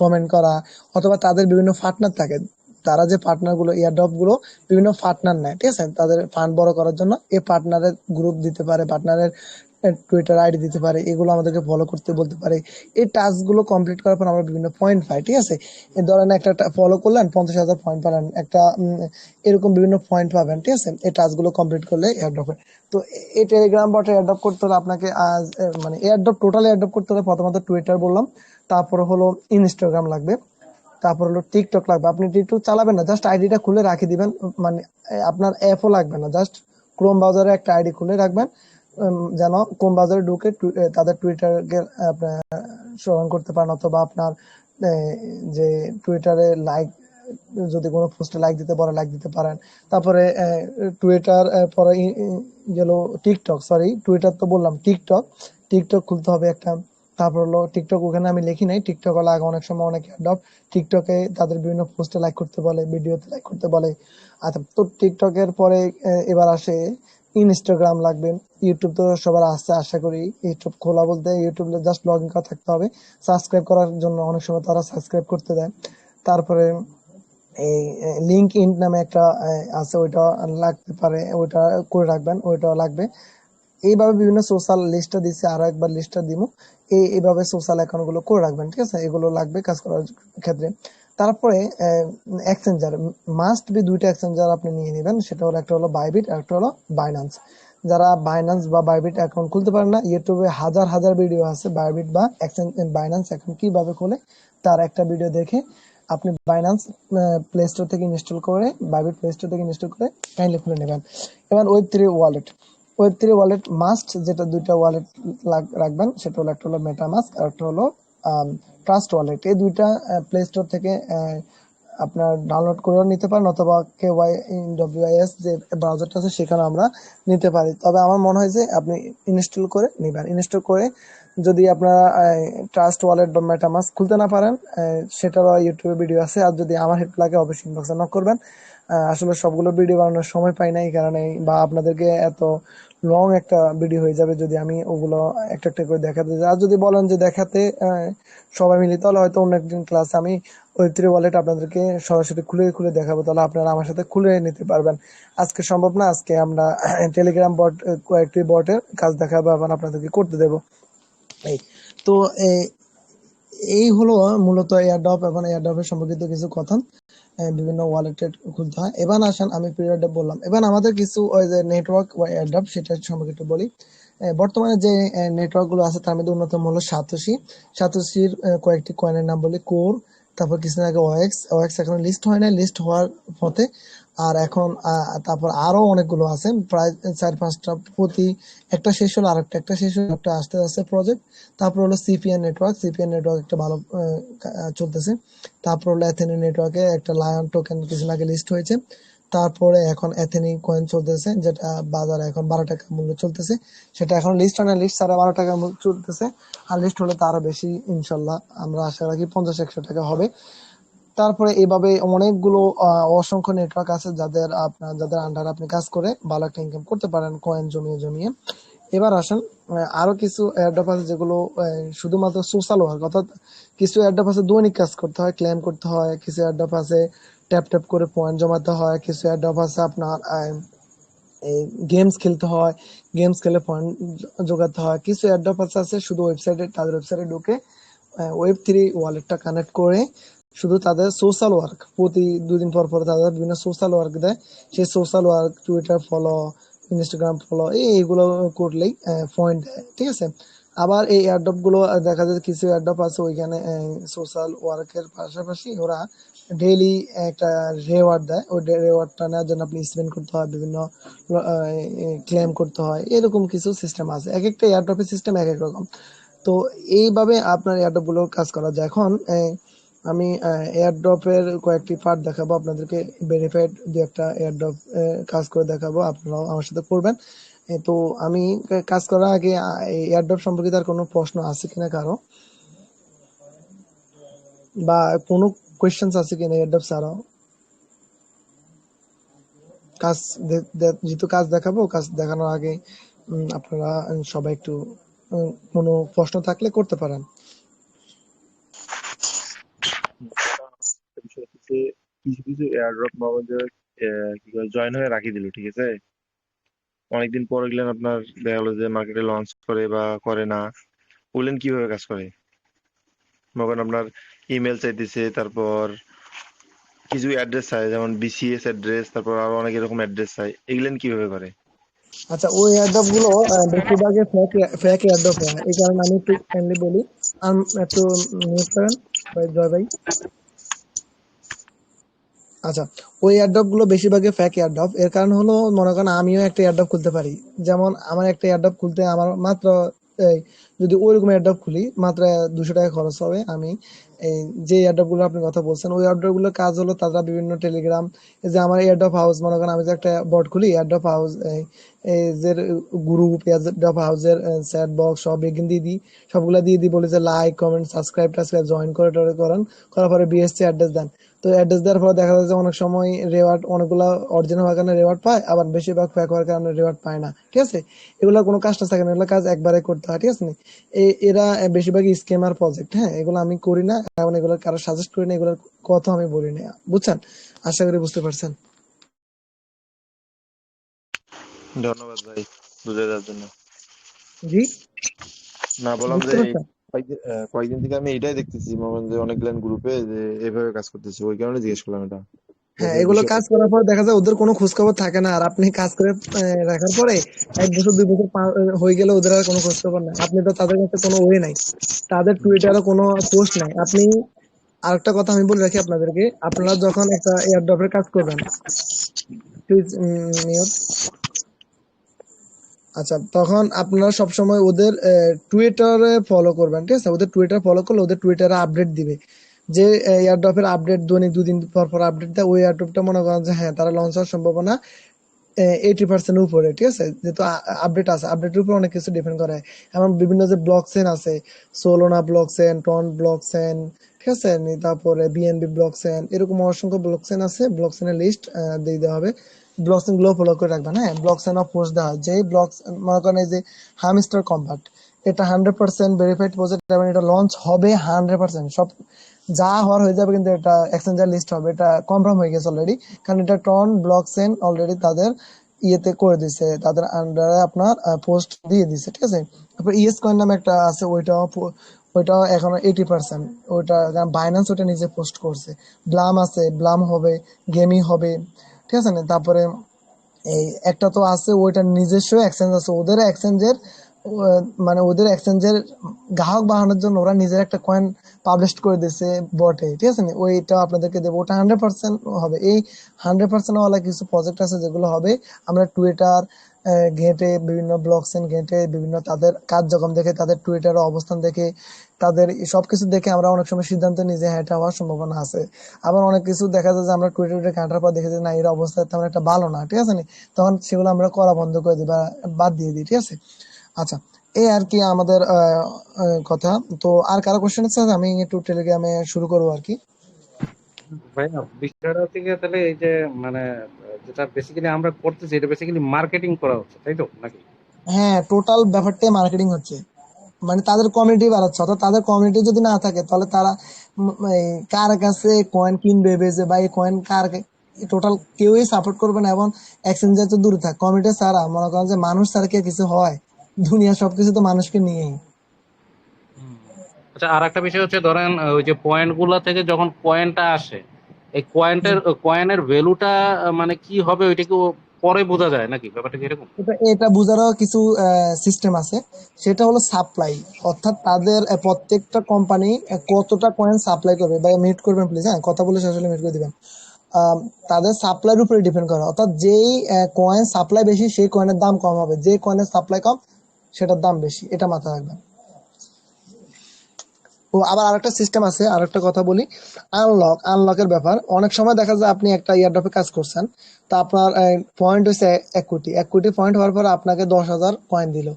কমেন্ট করা, অথবা তাদের বিভিন্ন পার্টনার থাকে, তারা যে পার্টনার গুলো, এয়ারড্রপ গুলো বিভিন্ন পার্টনার নেয়, ঠিক আছে, তাদের ফান্ড বড় করার জন্য এই পার্টনারের গ্রুপ দিতে পারে, পার্টনারের টুইটার আইডি দিতে পারে, এগুলো আমাদেরকে ফলো করতে বলতে পারে। এই টাস্ক গুলো কমপ্লিট করার পর আমরা বিভিন্ন পয়েন্ট পাই, ঠিক আছে। এই ধরেন একটা ফলো করলেন, 50,000 পয়েন্ট পাবেন, একটা এরকম বিভিন্ন পয়েন্ট পাবেন, ঠিক আছে, এই টাস্ক গুলো কমপ্লিট করলে এয়ারড্রপে। তো এই টেলিগ্রাম বটে এয়ারড্রপ করতে হলে আপনাকে মানে এয়ারড্রপ, টোটাল এয়ারড্রপ করতে হলে প্রথমত টুইটার বললাম, তারপরে হলো ইনস্টাগ্রাম লাগবে, তারপর হলো টিকটক লাগবে। আপনি টিকটক চালাবেন না, জাস্ট আইডিটা খুলে রাখি দিবেন, মানে আপনার অ্যাপও লাগবে না, জাস্ট ক্রোম ব্রাউজারে একটা আইডি খুলে রাখবেন, যেন ক্রোম ব্রাউজারে ঢুকে তাদের টুইটারকে আপনার স্মরণ করতে পারেন, অথবা আপনার যে টুইটারে লাইক, যদি কোনো পোস্টে লাইক দিতে পারে লাইক দিতে পারেন। তারপরে টুইটার, পরে গেল টিকটক, সরি টুইটার তো বললাম, টিকটক, টিকটক খুলতে হবে একটা। তারপর হলো টিকটক, ওখানে আমি লিখি নাই, টিকটক লাগে অনেক সময় অনেক অ্যাডপ্ট টিকটকে তাদের বিভিন্ন পোস্টে লাইক করতে বলে, ভিডিওতে লাইক করতে বলে। আচ্ছা, তো টিকটকের পরে এবার আসে ইনস্টাগ্রাম লাগবে। ইউটিউব তো সবার আছে আশা করি, ইউটিউব খোলা বলতে ইউটিউবে জাস্ট লগ ইন করা থাকতে হবে, সাবস্ক্রাইব করার জন্য অনেক সময় তারা সাবস্ক্রাইব করতে দেয়। তারপরে এই লিঙ্ক ইন নামে একটা আছে, ওইটা লাগতে পারে, ওইটা করে রাখবেন, ওইটা লাগবে। এইভাবে বিভিন্ন সোশ্যাল লিস্টটা দিচ্ছে, আরো একবার লিস্টটা দিব, এইভাবে সোশ্যাল অ্যাকাউন্ট গুলো করে রাখবেন, ঠিক আছে, এগুলো লাগবে কাজ করার ক্ষেত্রে। তারপরে এক্সচেঞ্জার মাস্ট বি, দুইটা এক্সচেঞ্জার আপনি নিয়ে নেবেন, সেটা হলো একটা হলো বাইবিট আর একটা হলো বাইন্যান্স। যারা বাইন্যান্স বা বাইবিট অ্যাকাউন্ট খুলতে পারেন না, ইউটিউবে হাজার হাজার ভিডিও আছে বাইবিট বা বাইন্যান্স অ্যাকাউন্ট কিভাবে খোলে, তার একটা ভিডিও দেখে আপনি বাইন্যান্স প্লে স্টোর থেকে ইনস্টল করে, বাইবিট প্লে স্টোর থেকে ইনস্টল করে কাইন্ডলি খুলে নেবেন। এবার ওয়েব3 ওয়ালেট মাস্ট, যেটা দুইটা ওয়ালেট রাখবেন, সেটা হলো একটা হলো মেটামাস্ক আর একটা হলো ট্রাস্ট ওয়ালেট। এই দুইটা প্লে স্টোর থেকে আপনার ডাউনলোড করে নিতে পারেন, অথবা KYWIS যে ব্রাউজারটা আছে সেখানে আমরা নিতে পারি। তবে আমার মনে হয় যে আপনি ইনস্টল করে নেবেন। ইনস্টল করে যদি আপনারা ট্রাস্ট ওয়ালেট বা মেটামাস্ক খুলতে না পারেন, সেটারও ইউটিউবে ভিডিও আছে। আর যদি আমার হেল্প লাগে অবশ্যই ইনবক্সে নক করবেন। আসলে সবগুলো ভিডিও বানানোর সময় পাই না, এই কারণে, বা আপনাদেরকে এত লং একটা ভিডিও হয়ে যাবে যদি আমি ওগুলো একটা একটা করে দেখাতে যাই। আর যদি বলেন যে দেখাতে সবাই মিলে, তাহলে হয়তো অন্য একদিন ক্লাস আমি ওয়েব3 ওয়ালেট আপনাদেরকে সরাসরি খুলে খুলে দেখাবো, তাহলে আপনারা আমার সাথে খুলে নিতে পারবেন। আজকে সম্ভব না, আজকে আমরা টেলিগ্রাম বট, কয়েকটি বটের কাজ দেখাবো এবং আপনাদেরকে করতে দেবো। এই তো এই হলো মূলত এয়ারড্রপ এবং এয়ারড্রপের সম্পর্কিত কিছু কথা। বিভিন্ন ওয়ালেটের খুলতে হয়। এবার আসেন, আমি পিরিয়ডে বললাম, এবার আমাদের কিছু ওই যে নেটওয়ার্ক বা এয়ারড্রপ সেটা সম্পর্কে একটু বলি। বর্তমানে যে নেটওয়ার্ক গুলো আছে তার মধ্যে অন্যতম হলো সাতোশি। সাতোশির কয়েকটি কয়েনের নাম বলি কোর, তারপর কিছুদিন আগে ওএক্স। ওএক্স এখন লিস্ট হয় না, লিস্ট হওয়ার পথে। আর এখন তারপর আরো অনেকগুলো আছে, প্রায় 4-5টা। প্রতি একটা শেষ হলো আরেকটা, একটা শেষ হলো একটা আসতে আসতে প্রজেক্ট। তারপর হলো সিপিএন নেটওয়ার্ক, সিপিএন নেটওয়ার্ক একটা ভালো চলতেছে। তারপর হলো অ্যাথেনি নেটওয়ার্কে একটা লায়ন টোকেন কিছুদিন আগে লিস্ট হয়েছে। তারপরে এখন অ্যাথেনি কয়েন চলতেছে, যেটা বাজারে এখন 12 টাকা মূল্য চলতেছে। সেটা এখন লিস্ট হয় না, লিস্ট 12.5 টাকা চলতেছে। আর লিস্ট হলে তো আরো বেশি, ইনশাল্লাহ আমরা আশা রাখি 50-100 টাকা হবে। তারপরে এইভাবে অনেকগুলো অসংখ্য নেটওয়ার্ক আছে যাদের আন্ডারে আপনি কাজ করে ভালো একটা ইনকাম করতে পারেন কয়েন জমিয়ে জমিয়ে। এবার আসেন, আরো কিছু এয়ারড্রপ আছে যেগুলো শুধুমাত্র সোশ্যাল ওয়ার্ক, অর্থাৎ কিছু এয়ারড্রপ আছে দৈনিক কাজ করতে হয়, ক্লেম করতে হয়। কিছু এয়ারড্রপ আছে ট্যাপ ট্যাপ করে পয়েন্ট জমাতে হয়। কিছু এয়ারড্রপ আছে আপনার গেমস খেলতে হয়, গেমস খেলে পয়েন্ট জোগাতে হয়। কিছু এয়ারড্রপ আছে শুধু ওয়েবসাইটে, তাদের ওয়েবসাইটে ঢুকে ওয়েব3 ওয়ালেটটা কানেক্ট করে শুধু তাদের সোশ্যাল ওয়ার্ক, প্রতি 2 দিন পর পর তাদের বিভিন্ন সোশ্যাল ওয়ার্ক দেয়। সেই social work, Twitter follow, Instagram follow, এইগুলো করলেই পয়েন্ট দেয়, ঠিক আছে। আবার এই এয়ারড্রপ গুলো দেখা যায় কিছু এয়ারড্রপ আছে ওইখানে সোশ্যাল ওয়ার্কের পাশাপাশি ওরা ডেইলি একটা রেওয়ার্ড দেয়। ওই রেওয়ার্ডটা নেওয়ার জন্য আপনি স্পেন্ড করতে হয়, বিভিন্ন ক্লেম করতে হয়। এরকম কিছু সিস্টেম আছে, এক একটা এয়ারড্রপের সিস্টেম এক এক রকম। তো এইভাবে আপনার এয়ারড্রপ গুলো কাজ করা যায়। এখন আমি এয়ারড্রপের কয়েকটি পার্ট দেখাবো আপনাদেরকে, ভেরিফাইড দু একটা এয়ারড্রপ কাজ করে দেখাবো, আপনারাও আমার সাথে করবেন। তো আমি কাজ করার আগে এই এয়ারড্রপ সম্পর্কিত আর কোনো প্রশ্ন আছে কিনা কারো, বা কোনো কোয়েশ্চেন্স আছে কিনা এয়ারড্রপ ছাড়াও? কাজ যেহেতু কাজ দেখাবো, কাজ দেখানোর আগে আপনারা সবাই একটু কোনো প্রশ্ন থাকলে করতে পারেন। একটা বিষয় হচ্ছে কিছু কিছু এয়ারড্রপ আমাদের কি জয়েন হয়ে রাখি দিল, ঠিক আছে। অনেকদিন পরে গেলেন আপনার দেখা গেলো যে মার্কেটে লঞ্চ করে বা করে না, বললেন কিভাবে কাজ করে। মনে করেন আপনার ইমেল চাইতেছে, তারপর কিছু অ্যাড্রেস চাই, যেমন বিসিএস অ্যাড্রেস, তারপর আরো অনেক এরকম অ্যাড্রেস চাই, এগুলেন কিভাবে করে। আচ্ছা, ওই এয়ারড্রপ গুলো বেশিরভাগই ফেক এয়ারড্রপ হয়। এই কারণে আমি একটু কাইন্ডলি বলি, একটু মিউট করেন জয় ভাই। আচ্ছা, ওই এয়ারড্রপ গুলো বেশিরভাগই ফেক এয়ারড্রপ। এর কারণ হলো, মনে করেন আমিও একটা এয়ারড্রপ খুলতে পারি। যেমন আমার একটা এয়ারড্রপ খুলতে আমার মাত্র এই, যদি ওইরকম এয়ারড্রপ খুলি মাত্র 200 টাকা খরচ হবে। আমি এই যে এয়ারড্রপ গুলো আপনি কথা বলছেন, ওই এয়ারড্রপ গুলোর কাজ হলো তারা বিভিন্ন টেলিগ্রাম, এই যে আমার এয়ারড্রপ হাউস, মনে করেন আমি যে একটা বট খুলি এয়ারড্রপ হাউস, এই যে গ্রুপ এয়ারড্রপ হাউসের চ্যাট বক্স সব এখান দিয়ে দিই, সবগুলা দিয়ে দিই, বলি যে লাইক কমেন্ট সাবস্ক্রাইব টাসক্রাইব জয়েন করে করেন, করার পরে বিএসসি অ্যাড্রেস দেন। তো অ্যাড্রেস দেওয়ার পর দেখা যায় যে অনেক সময় রেওয়ার্ড, অনেকগুলো অরিজিনাল হওয়ার কারণে রেওয়ার্ড পায়, আবার বেশিরভাগ ফেক হওয়ার কারণে রেওয়ার্ড পায় না, ঠিক আছে। এগুলো কোনো কাজটা থাকে না, এগুলো কাজ একবারে করতে হয়, ঠিক আছে। এরা বেশিরভাগই স্কেমার প্রজেক্ট, হ্যাঁ। এগুলো আমি করি না, এখন এগুলো কারো সাজেস্ট করি না, এগুলোর কথা আমি বলি না, বুঝছেন। আশা করি বুঝতে পারছেন। ধন্যবাদ ভাই বুঝে দেওয়ার জন্য। জি, না, বললাম বুঝতে যে পারছেন। কয়েকদিন থেকে আমি এটাই দেখতেছি, মনে করেন যে অনেক গ্রুপে যে এভাবে কাজ করতেছে, ওই কারণে জিজ্ঞেস করলাম এটা। হ্যাঁ, দেখে এগুলো বিষয়। কাজ করার পর দেখা যায় ওদের কোনো খোঁজ খবর থাকে না। আর আপনি কাজ করে রাখার পরে 1 বছর 2 বছর হয়ে গেলে ওদের আর কোনো খোঁজ খবর নাই, আপনি তো তাদের কাছে কোনো ওয়ে নাই, তাদের টুইটারে কোনো পোস্ট নাই। আপনি, আরেকটা কথা আমি বলে রাখি আপনাদেরকে, আপনারা যখন একটা এয়ারড্রপের কাজ করবেন, প্লিজ মিউট। আচ্ছা, তখন আপনারা সবসময় ওদের টুইটারে ফলো করবেন, ঠিক আছে। ওদের টুইটার ফলো করলে ওদের টুইটারে আপডেট দিবে, যে এয়ারড্রপের আপডেট দৈনিক 2 দিন পর পর আপডেট দেয়। ওই এয়ারড্রপটা মনে করেন যে হ্যাঁ তারা লঞ্চ হওয়ার সম্ভাবনা 80% উপরে, ঠিক আছে। যেহেতু আপডেট আছে, আপডেটের উপর অনেক কিছু ডিপেন্ড করে। এমন বিভিন্ন যে ব্লক চেন আছে, Solana block chain, Ton block chain, ঠিক আছে, তারপরে বিএনবি ব্লক চেইন, এরকম অসংখ্য ব্লক চেইন আছে, ব্লক চেইনের লিস্ট দিয়ে দেওয়া হবে। ব্লক চেইন গুলো ফলো করে রাখবেন। হ্যাঁ, ব্লক চেইন অফ পোস্ট দেওয়া হয়, যে ব্লক মনে করেন এই যে হামস্টার কম্পাক্ট, এটা 100% ভেরিফাইড প্রজেক্ট এবং এটা লঞ্চ হবে 100%, সব যা হওয়ার হয়ে যাবে, কিন্তু এটা এক্সচেঞ্জার লিস্ট হবে, এটা কনফার্ম হয়ে গেছে অলরেডি, কারণ এটা টন ব্লক চেইন অলরেডি তাদের ইয়েতে করে দিছে, তাদের আন্ডারে আপনার পোস্ট দিয়ে দিছে। ঠিক আছে, তারপর ইএস কয়েন নামে একটা আছে, ওইটাও এখনো 80%, ওইটা বাইন্যান্স ওটা নিজে পোস্ট করছে। ব্লাম আছে, ব্লাম হবে, গেমিং হবে। ঠিক আছে না, তারপরে এই একটা তো আছে, ওইটা নিজস্ব এক্সচেঞ্জ আছে, ওদের এক্সচেঞ্জের মানে ওদের এক্সচেঞ্জের গ্রাহক বাড়ানোর জন্য ওরা নিজের একটা কয়েন পাবলিশ করে দিয়েছে বটে। ঠিক আছে না, ওইটা আপনাদেরকে দেবো, ওটা 100% হবে। এই 100% ওয়ালা কিছু প্রজেক্ট আছে যেগুলো হবে, আমরা টুইটার ঘেঁটে, বিভিন্ন ব্লক চেইন ঘেঁটে, বিভিন্ন তাদের কার্যক্রম দেখে, তাদের টুইটারের অবস্থান দেখে, তাদের সবকিছু দেখে আমরা অনেক সময় সিদ্ধান্ত নিই যে হ্যাঁ এটা হওয়ার সম্ভাবনা আছে। আবার অনেক কিছু দেখা যায় যে আমরা টুইটারে ঘাঁটার পর দেখে যে না, এর অবস্থা তেমন একটা ভালো না। ঠিক আছে নি, তখন সেগুলো আমরা করা বন্ধ করে দিই বা বাদ দিয়ে দিই। ঠিক আছে, আচ্ছা, এই আর কি আমাদের কথা। তো আর কারো কোশ্চেন আছে? আমি একটু টেলিগ্রামে শুরু করবো আর কি। ভাই বিষয়টা হচ্ছে গিয়ে তাহলে এই যে মানে যেটা বেসিক্যালি আমরা করতেছি, এটা বেসিক্যালি মার্কেটিং করা হচ্ছে, তাই তো নাকি? হ্যাঁ, টোটাল ব্যাপারটাই মার্কেটিং হচ্ছে, মানে তাদের কমিউনিটি বাড়াচ্ছে। অর্থাৎ তাদের কমিউনিটি যদি না থাকে, তাহলে তারা এই কার কাছে কয়েন কিনবে বেচবে, বা এই কয়েন কার, টোটাল কেউই সাপোর্ট করবে না। এবং এক্সচেঞ্জার তো দূরে থাক, কমিউনিটি ছাড়া মনে করেন যে মানুষ ছাড়া কি কিছু হয়? দুনিয়া সবকিছু তো মানুষকে নিয়েই। আচ্ছা, আর একটা বিষয় হচ্ছে ধরেন ওই যে পয়েন্ট গুলা থেকে যখন কয়েনটা আসে, এই কয়েনের ভ্যালুটা মানে কি হবে ওইটা কি পরে বোঝা যায় নাকি, ব্যাপারটা কি এরকম? এটা এটা বোঝারও কিছু সিস্টেম আছে, সেটা হলো সাপ্লাই। অর্থাৎ তাদের প্রত্যেকটা কোম্পানি কতটা কয়েন সাপ্লাই করবে, বা মিউট করবেন প্লিজ, হ্যাঁ কথা বলে আসলে মিউট করে দিবেন। তাদের সাপ্লাইয়ের উপরে ডিপেন্ড করে, অর্থাৎ যেই কয়েন সাপ্লাই বেশি সেই কয়েনের দাম কম হবে, যে কয়েনের সাপ্লাই কম সেটার দাম বেশি, এটা মাথায় রাখবেন। ও আবার আরেকটা সিস্টেম আছে, আরেকটা কথা বলি, আনলকের ব্যাপার। অনেক সময় দেখা যায় আপনি একটা ইয়ারড্রপে কাজ করছেন, তা আপনার পয়েন্ট হচ্ছে 1 কোটি, 1 কোটি পয়েন্ট হওয়ার পর আপনাকে 10,000 কয়েন দিল।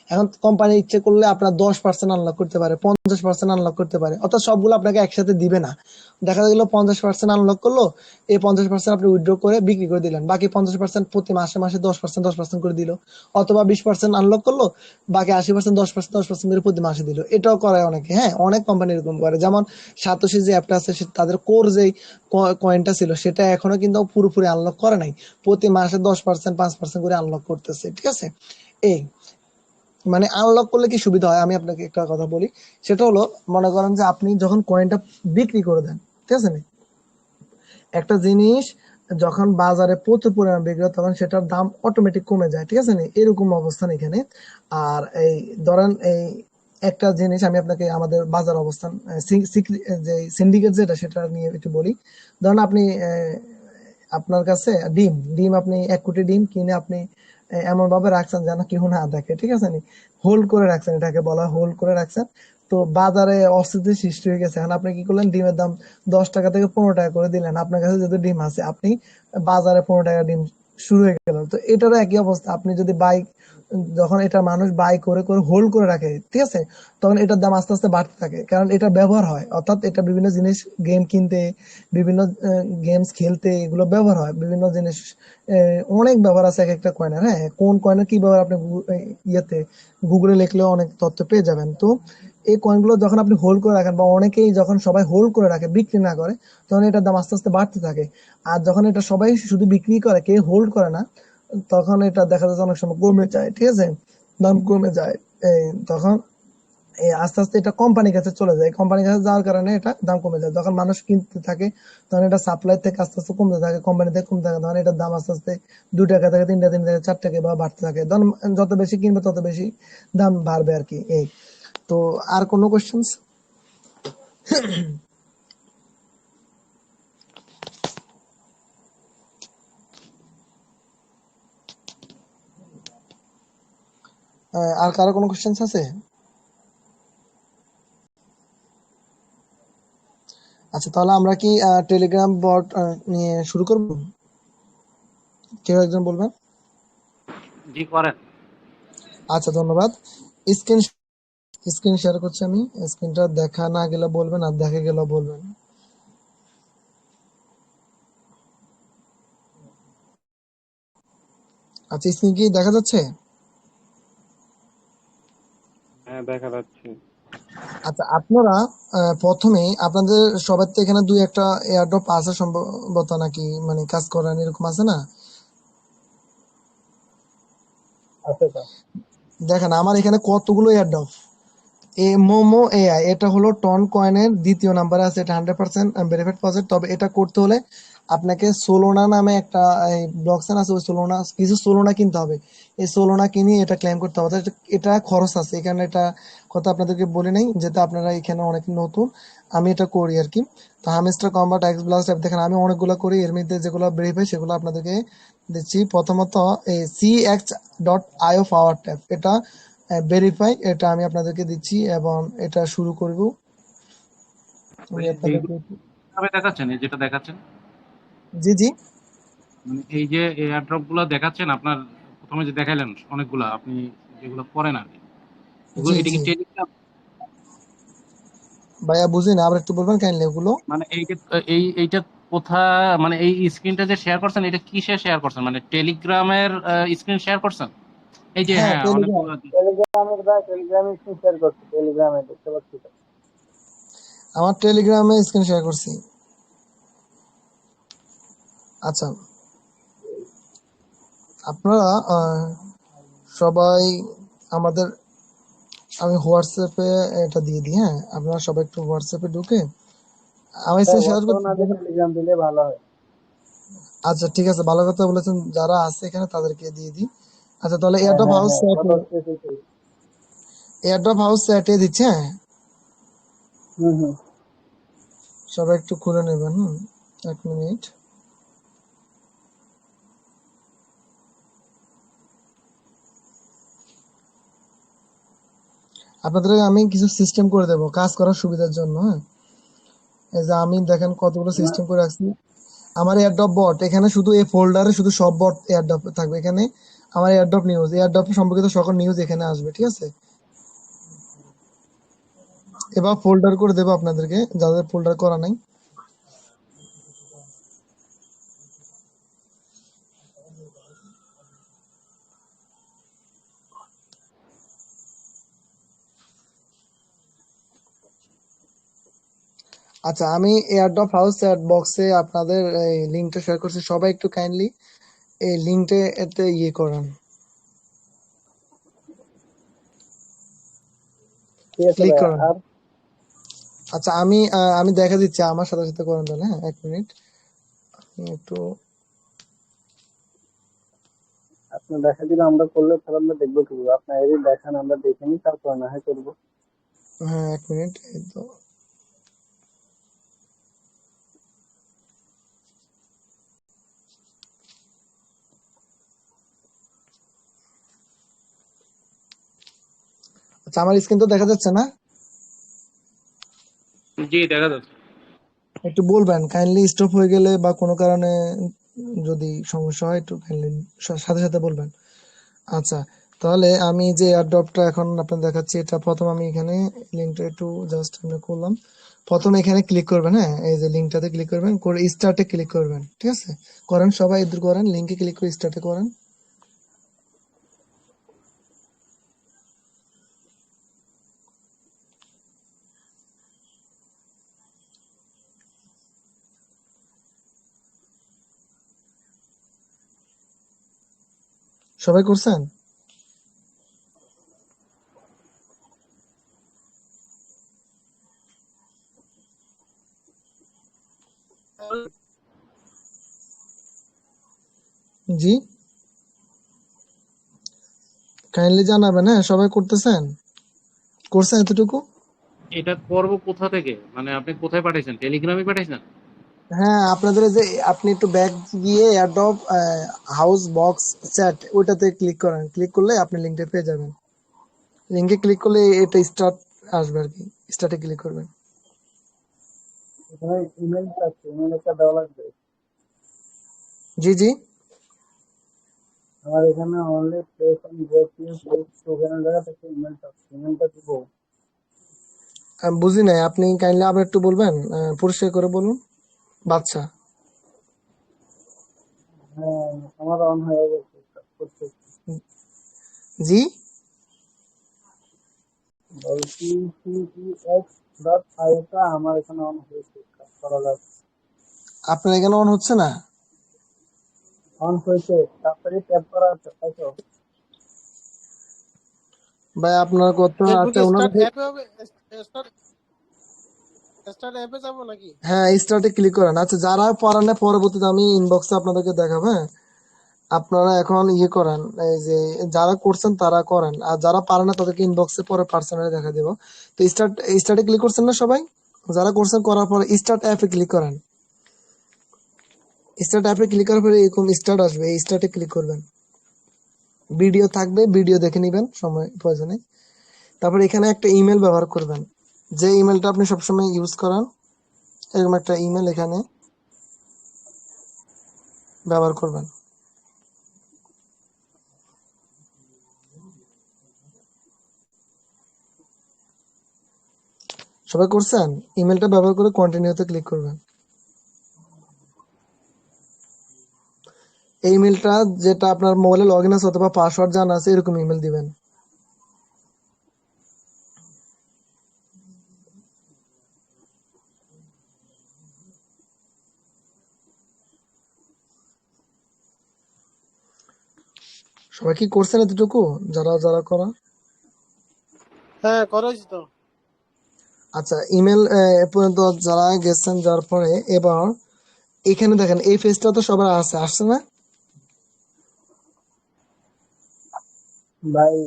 এখন কোম্পানি ইচ্ছে করলে আপনার 10% আনলক করতে পারে, 50% আনলক করতে পারে, অর্থাৎ সবগুলো আপনাকে একসাথে দিবে না। দেখা গেল 50% আনলক করলো, এই 50% আপনি উইথড্র করে বিক্রি করে দিলেন, বাকি 50% প্রতি মাসে মাসে 10% করে দিল। অথবা 20% আনলক করলো, বাকি 80% 10% করে প্রতি মাসে দিল। এটাও করে অনেকে, হ্যাঁ অনেক কোম্পানি এরকম করে। যেমন সাতোশি যে অ্যাপটা আছে, তাদের কোর যে কয়েনটা ছিল সেটা এখনো কিন্তু পুরোপুরি আনলক করে নাই, প্রতি মাসে 10% 5% করে আনলক করতেছে। ঠিক আছে, এই মানে আনলক করলে কি সুবিধা হয়, আমি আপনাকে একটা কথা বলি। সেটা হলো, মনে করেন যে আপনি যখন কয়েনটা বিক্রি করে দেন, ঠিক আছে, একটা জিনিস যখন বাজারে প্রচুর পরিমাণ বিক্রি হয়, তখন সেটার দাম অটোমেটিক কমে যায়। ঠিক আছে, এরকম অবস্থান এখানে। আর এই ধরেন এই একটা জিনিস আমি আপনাকে আমাদের বাজার অবস্থান যে সিন্ডিকেট যেটা, সেটা নিয়ে একটু বলি। ধরেন আপনি আপনার কাছে ডিম ডিম আপনি 1 কোটি ডিম কিনে আপনি এমন ভাবে রাখছেন যেন কেউ না দেখে। ঠিক আছে, হোল্ড করে রাখছেন, এটাকে বলা হয় হোল্ড করে রাখছেন। তো বাজারে অস্থিতি সৃষ্টি হয়ে গেছে, এখন আপনি কি করলেন, ডিমের দাম 10 টাকা থেকে 15 টাকা করে দিলেন। আপনার কাছে যেহেতু ডিম আছে, আপনি বাজারে 15 টাকা ডিম শুরু হয়ে গেল। তো এটারও একই অবস্থা, আপনি যদি যখন এটা মানুষ বাই করে করে হোল্ড করে রাখে, ঠিক আছে, তখন এটার দাম আস্তে আস্তে বাড়তে থাকে, কারণ এটা ব্যবহার হয়। অর্থাৎ এটা বিভিন্ন জিনিস, গেম কিনতে, বিভিন্ন গেমস খেলতে এগুলো ব্যবহার হয়, বিভিন্ন জিনিস অনেক ব্যবহার আছে এক একটা কয়েনের। হ্যাঁ, কোন কয়েনের কি ব্যবহার আপনি ইয়েতে গুগলে লিখলেও অনেক তথ্য পেয়ে যাবেন। তো এই কয়েনগুলো যখন আপনি হোল্ড করে রাখেন, বা অনেকেই যখন সবাই হোল্ড করে রাখে বিক্রি না করে, তখন এটার দাম আস্তে আস্তে বাড়তে থাকে। আর যখন এটা সবাই শুধু বিক্রি করে, কেউ হোল্ড করে না, তখন এটা দেখা যাচ্ছে অনেক সময় কমে যায়। ঠিক আছে, দাম কমে যায়। তখন এই আস্তে আস্তে এটা কোম্পানির কাছে চলে যায়, কোম্পানির কাছে যাওয়ার কারণে এটা দাম কমে যায়। যখন মানুষ কিনতে থাকে, তখন এটা সাপ্লাই থেকে আস্তে আস্তে কমতে থাকে, কোম্পানি থেকে কমতে থাকে, তখন এটার দাম আস্তে আস্তে 2 টাকা থেকে 3 টাকা, 3 টাকা 4 টাকা বা বাড়তে থাকে। তখন যত বেশি কিনবে তত বেশি দাম বাড়বে আর কি। এই তো, আর কোনো কোশ্চেন্স? আর কারো কোনো কোশ্চেন্স আছে? আচ্ছা, তাহলে আমরা কি টেলিগ্রাম বট নিয়ে শুরু করব? কেউ একজন বলবেন? জি করেন। আচ্ছা, ধন্যবাদ। স্ক্রিন স্ক্রিন শেয়ার করছি আমি। স্ক্রিনটা দেখা না গেলে বলবেন, আর দেখে গেলে বলবেন। আচ্ছা, স্ক্রিন কি দেখা যাচ্ছে? হ্যাঁ, দেখা যাচ্ছে। আচ্ছা, আপনারা প্রথমেই আপনাদের সবার তো এখানে দুই একটা এয়ারড্রপ আছে সম্ভবত, নাকি মানে কাজ করেন এরকম আছে না? আছে তো। দেখেন আমার এখানে কতগুলো এয়ারড্রপ। এ মোমো এআই, এটা হলো টন কয়েনের দ্বিতীয় নাম্বারে আছে, এটা 100% ভেরিফাইড প্রজেক্ট। তবে এটা করতে হলে আপনাকে সোলোনা নামে একটা ব্লকচেন আছে, ওই সোলোনা, কিছু সোলোনা কিনতে হবে। এই সোলোনা কিনে এটা ক্লেম করতে হবে। এটা খরচ আছে এখানে, এটা কথা আপনাদেরকে বলি নাই, যেটা আপনারা এখানে অনেক নতুন, আমি এটা করি আর কি। তো hamster combat x blast app দেখেন আমি অনেকগুলো করি, এর মধ্যে যেগুলো ভেরিফাই সেগুলো আপনাদেরকে দিচ্ছি। প্রথমত এই cx.io পাওয়ার ট্যাপ, এটা ভেরিফাই, এটা আমি আপনাদেরকে দিচ্ছি এবং এটা শুরু করব। আমি আপনাদেরকে এইভাবে দেখাচ্ছেন, এই যেটা দেখাচ্ছেন, জি জি মানে এই যে এয়ারড্রপ গুলো দেখাচ্ছেন আপনার, প্রথমে যে দেখাইলেন অনেকগুলা আপনি যেগুলো করেন আর কি, এগুলো জি এটা জি কি টেলিগ্রাম? ভাইয়া বুঝি না, আবার একটু বলবেন কাইন্ডলি ওগুলো। মানে এই যে এইটা কোথা, মানে এই স্ক্রিনটা যে শেয়ার করছেন এটা কিসে শেয়ার করছেন, মানে টেলিগ্রামের স্ক্রিন শেয়ার করছেন? এই যে হ্যাঁ, হ্যাঁ, টেলিগ্রাম। অনেকগুলো। টেলিগ্রামে স্ক্রিন শেয়ার করছি, টেলিগ্রামে দেখতে পাচ্ছি তো। আমার টেলিগ্রামে স্ক্রিন শেয়ার করছি। আচ্ছা, আপনারা সবাই আমাদের, আমি হোয়াটসঅ্যাপে এটা দিয়ে দিই, হ্যাঁ আপনারা সবাই একটু হোয়াটসঅ্যাপে ঢুকে আমার হ্যাঁ, স্ক্রিন শেয়ার হোয়াটসঅ্যাপ করতে। না দিয়ে টেলিগ্রাম দিলে ভালো হয়। আচ্ছা ঠিক আছে, ভালো কথা বলেছেন, যারা আছে এখানে তাদেরকে দিয়ে দিই। আচ্ছা তাহলে হ্যাঁ এয়ারড্রপ হ্যাঁ হাউস হ্যাঁ, চ্যাটে, কথা হচ্ছে সেটাই। এয়ারড্রপ হাউস চ্যাটে দিচ্ছে, হ্যাঁ হুম হুম। সবাই একটু খুলে নেবেন। 1 মিনিট। আপনাদের আমি কিছু সিস্টেম করে দেবো কাজ করার সুবিধার জন্য, হ্যাঁ। এই যে আমি দেখেন কতগুলো আমার সিস্টেম করে রাখছি। আমার এয়ারড্রপ বট, এখানে শুধু এই ফোল্ডারে শুধু সব বট এয়ারড্রপ থাকবে এখানে। আমার এয়ারড্রপ নিউজ, এয়ারড্রপ সম্পর্কিত সকল নিউজ এখানে আসবে, ঠিক আছে। এবার ফোল্ডার করে দেবো আপনাদেরকে, যাদের ফোল্ডার করা নাই। আচ্ছা, আমি এয়ারড্রপ হাউস চ্যাট বক্সে আপনাদের এই লিঙ্কটা শেয়ার করছি, সবাই একটু কাইন্ডলি এই লিঙ্কটা এতে ইয়ে করেন, ঠিক আছে ক্লিক ভাইয়া। করেন। আর আচ্ছা, আমি দেখা দিচ্ছি, আমার সাথে সাথে করেন তাহলে, হ্যাঁ 1 মিনিট। আমি একটু, আপনি দেখা দিলে আমরা করলে তাহলে আমরা দেখবো কি করবো, আপনার যদি দেখান আমরা দেখে নিই, তারপর না হয় করবো। হ্যাঁ 1 মিনিট, এই তো। আচ্ছা, আমার স্ক্রিন তো দেখা যাচ্ছে না? জি, দেখা যাচ্ছে। একটু বলবেন কাইন্ডলি, স্টপ হয়ে গেলে বা কোনো কারণে যদি সমস্যা হয় একটু কাইন্ডলি সাথে সাথে বলবেন। আচ্ছা, তাহলে আমি যে এয়ারড্রপটা এখন আপনার দেখাচ্ছি, এটা প্রথম আমি এখানে লিঙ্কটা একটু জাস্ট আমি করলাম। প্রথম এখানে ক্লিক করবেন, হ্যাঁ এই যে লিঙ্কটাতে ক্লিক করবেন, করে স্টার্টে ক্লিক করবেন, ঠিক আছে। করেন সবাই, ইধর করেন, লিঙ্কে ক্লিক করে স্টার্টে করেন। সবাই করছেন? জি, কাইন্ডলি জানাবেন, হ্যাঁ সবাই করতেছেন, করছেন এতটুকু? এটা করব কোথা থেকে, মানে আপনি কোথায় পাঠাইছেন, টেলিগ্রামে পাঠাইছেন? হ্যাঁ, আপনাদের এই যে আপনি একটু ব্যাক গিয়ে এয়ারড্রপ হাউস বক্স চ্যাট ওইটাতে ক্লিক করেন, ক্লিক করলে আপনি লিঙ্কটা পেয়ে যাবেন। লিঙ্কে ক্লিক করলে এটা স্টার্ট আসবে আর কি, স্টার্টে ক্লিক করবেন। এখানে ইমেল আছে, ইমেল একটা দেওয়া লাগবে। জি জি আমার এখানে only place on get you place টোকেনের জায়গা থেকে ইমেলটা দিব। বুঝি নাই, আপনি কাইন্ডলি আবার একটু বলবেন, পরিষ্কার করে বলুন। বাচ্চা, হ্যাঁ, আমার অন হয়ে গেছে কাজ করতেছি। জি, বলছি CEX.5 টা আমার এখানে অন হয়েছে, কাজ করা যাচ্ছে। আপনার এখানে অন হচ্ছে না? অন হয়েছে, তাড়াতাড়ি ট্যাপ করা আছে, তাই তো? ভাই আপনার কথা, আচ্ছা ওনার হ্যাঁ স্টার্টে ক্লিক করেন। আচ্ছা যারা পারেন না পরবর্তীতে আমি ইনবক্সে আপনাদেরকে দেখাবো, হ্যাঁ? আপনারা এখন ইয়ে করেন, এই যে যারা করছেন তারা করেন, আর যারা পারে না তাদেরকে ইনবক্সে পরে পার্সোনালি দেখা দেবো। তো স্টার্টে ক্লিক করছেন না সবাই? যারা করছেন করার পরে স্টার্ট অ্যাপে ক্লিক করেন। স্টার্ট অ্যাপে ক্লিক করার পরে এরকম স্টার্ট আসবে, এই স্টার্টে ক্লিক করবেন। ভিডিও থাকবে, ভিডিও দেখে নেবেন সময় প্রয়োজনে। তারপর এখানে একটা ইমেল ব্যবহার করবেন, যে ইমেলটা আপনি সবসময় ইউজ করেন, এরকম একটা ইমেল এখানে ব্যবহার করবেন। সবাই করছেন? ইমেলটা ব্যবহার করে কন্টিনিউতে ক্লিক করবেন। এই ইমেলটা যেটা আপনার মোবাইলে লগ ইন আছে অথবা পাসওয়ার্ড জানা আছে, এরকম ইমেল দিবেন। সবাই কি করছেন এতটুকু? যারা যারা করা, আচ্ছা ইমেল এ পর্যন্ত যারা গেছেন, যার পরে এবার এখানে দেখেন এই পেজটা তো সবার আছে, আসছে না? ভাই,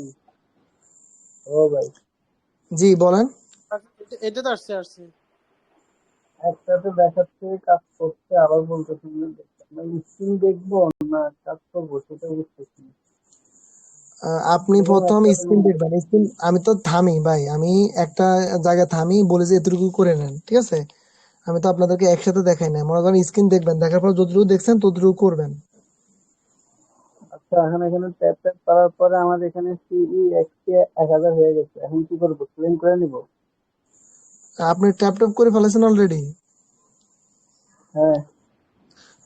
ও ভাই, জি বলেন। একসাথে দেখাচ্ছে কাজ করছে, আবার বলতেছে স্ক্রিন দেখবো না কাজ করবো সেটা বুঝতেছি না। আপনি এরকম প্রথম একসাথে স্ক্রিন দেখবেন। স্ক্রিন আমি তো থামি ভাই, আমি একটা জায়গায় থামি বলে যে এতটুকু করে নেন, ঠিক আছে? আমি তো আপনাদেরকে একসাথে দেখাই না, মনে করেন স্ক্রিন দেখবেন, দেখার পর যতটুকু দেখছেন ততটুকু করবেন। আচ্ছা, এখন এখানে ট্যাপ ট্যাপ করার পরে আমার এখানে CEX 1000 হয়ে গেছে, এখন কি করবো? ক্লেম করে নিবো? আপনি ট্যাপ ট্যাপ করে ফেলেছেন অলরেডি? হ্যাঁ।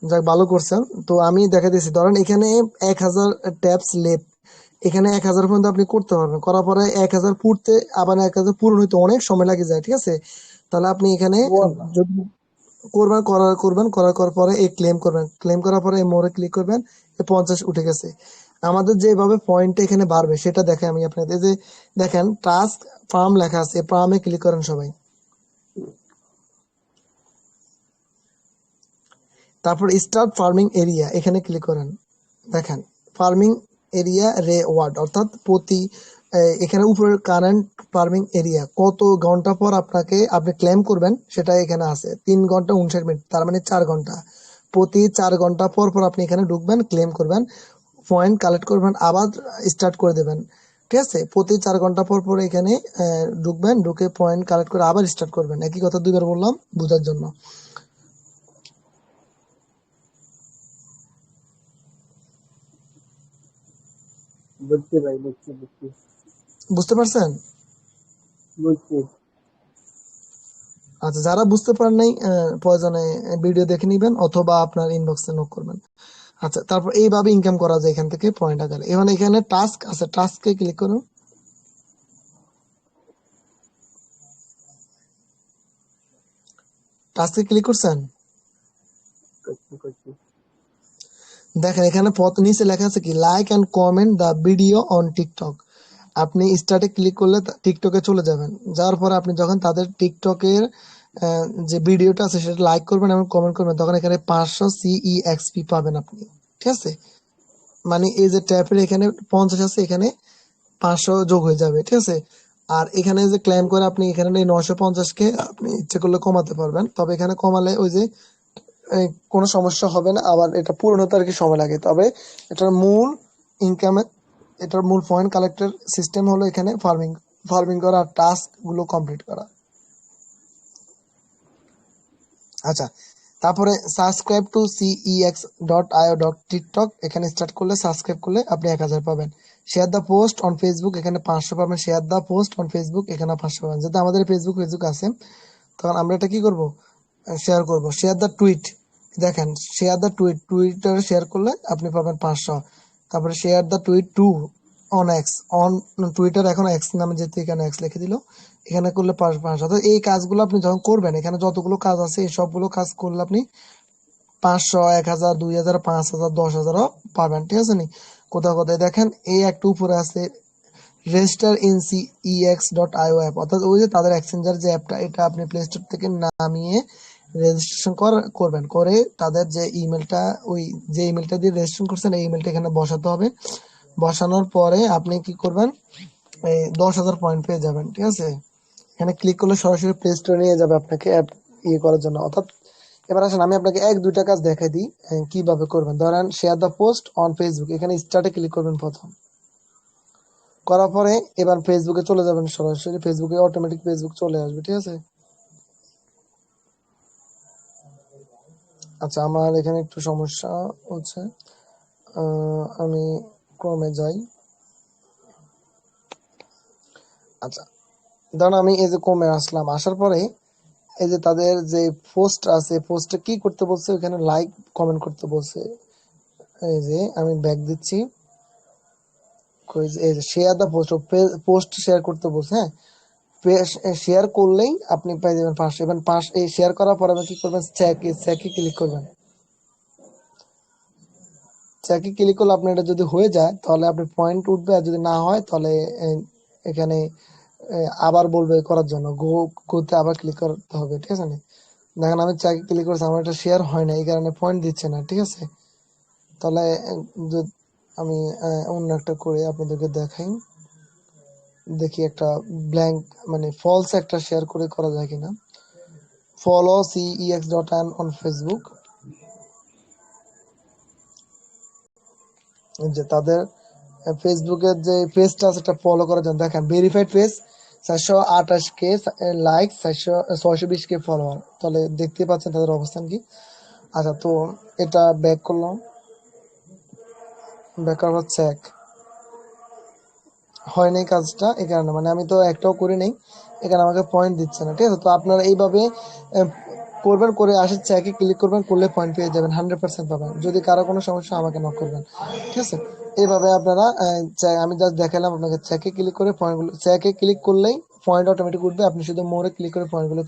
যাক ভালো করছেন। তো আমি দেখা দিচ্ছি, ধরেন এখানে 1000 ট্যাপস লেফট, এখানে 1000 পর্যন্ত আপনি করতে পারবেন। করার পরে 1000 পুরতে, আবার 1000 পূরণ হইতে অনেক সময় লাগে যায়, ঠিক আছে? তাহলে আপনি এখানে ওয়াল্লাহ। যদি করার পরে এই ক্লেম করবেন, ক্লেম করার পরে এই মোড়ে ক্লিক করবেন, 50 উঠে গেছে। আমাদের যেভাবে পয়েন্ট এখানে বাড়বে সেটা দেখে আমি আপনাদের, যে দেখেন টাস্ক ফার্ম লেখা আছে, ফার্মে ক্লিক করেন সবাই। তারপর স্টার্ট ফার্মিং এরিয়া, এখানে ক্লিক করেন। দেখেন ফার্মিং এরিয়া রে ওয়ার্ড, অর্থাৎ প্রতি এখানে উপরের কারেন্ট ফার্মিং এরিয়া কত ঘন্টা পর আপনি ক্লেম করবেন সেটা এখানে আছে, 3 ঘন্টা 59 মিনিট, তার মানে 4 ঘন্টা। প্রতি 4 ঘন্টা পর পর আপনি এখানে ঢুকবেন, ক্লেম করবেন, পয়েন্ট কালেক্ট করবেন, আবার স্টার্ট করে দেবেন, ঠিক আছে? প্রতি 4 ঘন্টা পর পর এখানে ঢুকবেন, ঢুকে পয়েন্ট কালেক্ট করে আবার স্টার্ট করবেন। একই কথা দুইবার বললাম বোঝার জন্য। বুঝছি ভাই, বুঝছি বুঝছি বুঝতে পারছেন? বুঝছি। আচ্ছা যারা বুঝতে পারেন নাই, প্রয়োজনে ভিডিও দেখে নিবেন অথবা আপনার ইনবক্সে নক করবেন। আচ্ছা তারপর এইভাবে ইনকাম করা যায় এখান থেকে পয়েন্ট আকারে। এখানে এখানে টাস্ক আছে, টাস্কে ক্লিক করুন। টাস্কে ক্লিক করছেন? করছি করছি। দেখেন এখানে নিচে লেখা আছে কি, like and comment the video on TikTok. আপনি স্টার্টে ক্লিক করলে টিকটকে চলে যাবেন, যাওয়ার পরে আপনি যখন তাদের টিকটকের যে ভিডিওটা আছে সেটা লাইক করবেন এবং কমেন্ট করবেন, তখন এখানে 500 CEXP পাবেন আপনি, ঠিক আছে? মানে এই যে ট্যাপের এখানে 50 আছে, এখানে 500 যোগ হয়ে যাবে, ঠিক আছে? আর এখানে যে ক্লেম করে আপনি এখানে এই 950 কে আপনি ইচ্ছে করলে কমাতে পারবেন, তবে এখানে কমালে ওই যে কোনো সমস্যা হবে না, আবার এটা পূরণ হতে আর কি সময় লাগে। তবে এটার মূল ইনকামের, এটার মূল পয়েন্ট কালেক্টের সিস্টেম হলো এখানে ফার্মিং ফার্মিং করা আর টাস্ক গুলো কমপ্লিট করা। আচ্ছা তারপরে সাবস্ক্রাইব টু cex.io.tiktok, এখানে স্টার্ট করলে সাবস্ক্রাইব করলে আপনি 1000 পাবেন। Share the post on Facebook, এখানে 500 পাবেন। Share the post on Facebook, এখানে 500 পাবেন। যদি আমাদের ফেসবুক আছে, তখন আমরা এটা কি করব, শেয়ার করব। শেয়ার দ্য টুইট, দেখেন শেয়ার দ্য টুইট, টুইটারে শেয়ার করলে আপনি পাবেন 500। তারপরে share the tweet to on X, on Twitter এখন এক্স নামে, যেহেতু এখানে এক্স লিখে দিল, এখানে করলে 500। অর্থাৎ এই কাজগুলো আপনি যখন করবেন, এখানে যতগুলো কাজ আছে এই সবগুলো কাজ করলে আপনি 500, 1000, 2000, 5000, 10,000ও পাবেন। ঠিক আছে নি? কোথাও কোথায় দেখেন এই একটু উপরে আছে রেজিস্টার ইন cex.io অ্যাপ, অর্থাৎ ওই যে তাদের এক্সচেঞ্জার যে অ্যাপটা, এটা আপনি প্লে স্টোর থেকে নামিয়ে রেজিস্ট্রেশন করবেন, করে তাদের যে ইমেলটা, ওই যে ইমেলটা দিয়ে রেজিস্ট্রেশন করছেন এই ইমেলটা এখানে বসাতে হবে। বসানোর পরে আপনি কি করবেন, এই 10,000 পয়েন্ট পেয়ে যাবেন। ঠিক আছে, এখানে ক্লিক করলে সরাসরি প্লে স্টোরে নিয়ে যাবে আপনাকে অ্যাপ করার জন্য। অর্থাৎ এবার আসেন আমি আপনাকে 1-2টা কাজ দেখাই দিই কিভাবে করবেন। ধরেন share the post on Facebook, এখানে স্টার্টে ক্লিক করবেন প্রথম। করার পরে এবার ফেসবুকে চলে যাবেন, সরাসরি ফেসবুকে অটোমেটিক ফেসবুক চলে আসবে। ঠিক আছে, আচ্ছা আমার এখানে একটু সমস্যা হচ্ছে, আমি ক্রমে যাই। আচ্ছা, ধরুন আমি এই যে ক্রমে আসলাম, আসার পরে এই যে তাদের যে পোস্ট আছে, পোস্টে কি করতে বলছে, ওখানে লাইক কমেন্ট করতে বলছে। এই যে আমি ব্যাক দিচ্ছি, এই যে share the post, post share করতে বলছে। হ্যাঁ, শেয়ার করলেই আপনি পেয়ে যাবেন 500। এবার এই শেয়ার করার পরে আপনি কি করবেন, চেকে ক্লিক করবেন। চেকে ক্লিক করলে আপনার এটা যদি হয়ে যায় তাহলে আপনি পয়েন্ট উঠবে, আর যদি না হয় তাহলে এখানে আবার বলবে করার জন্য, গোতে আবার ক্লিক করতে হবে। ঠিক আছে, দেখেন আমি চেকে ক্লিক করেছি, আমার এটা শেয়ার হয় না, এই কারণে পয়েন্ট দিচ্ছে না। ঠিক আছে, তাহলে আমি অন্য একটা করে আপনাদেরকে দেখাই, দেখি একটা ব্ল্যাঙ্ক মানে ফলস একটা শেয়ার করে করা যায় কিনা। ফলো cex.an অন ফেসবুক, যে তাদের ফেসবুকের যে পেজটা আছে সেটা ফলো করার জন্য দেখেন verified page, 428K like, 620K follower. তাহলে দেখতে পাচ্ছেন তাদের অবস্থান কি। আচ্ছা, তো এটা ব্যাক করলাম, ব্যাক করার পর চেক হয় নাই কাজটা, এই কারণে মানে আমি তো একটাও করে নেই, এখানে আমাকে পয়েন্ট দিচ্ছে না। ঠিক আছে, তো আপনারা এইভাবে করবেন, করে আসে চেকে ক্লিক করবেন, করলে পয়েন্ট পেয়ে যাবেন, 100% পাবেন। যদি কারো কোনো সমস্যা আমাকে নক করবেন। ঠিক আছে, এইভাবে আপনারা আমি জাস্ট দেখালাম আপনাকে, চেকে ক্লিক করে পয়েন্টগুলো, চেকে ক্লিক করলেই পয়েন্ট অটোমেটিক উঠবে, আপনি শুধু মোড়ে ক্লিক করে পয়েন্টগুলো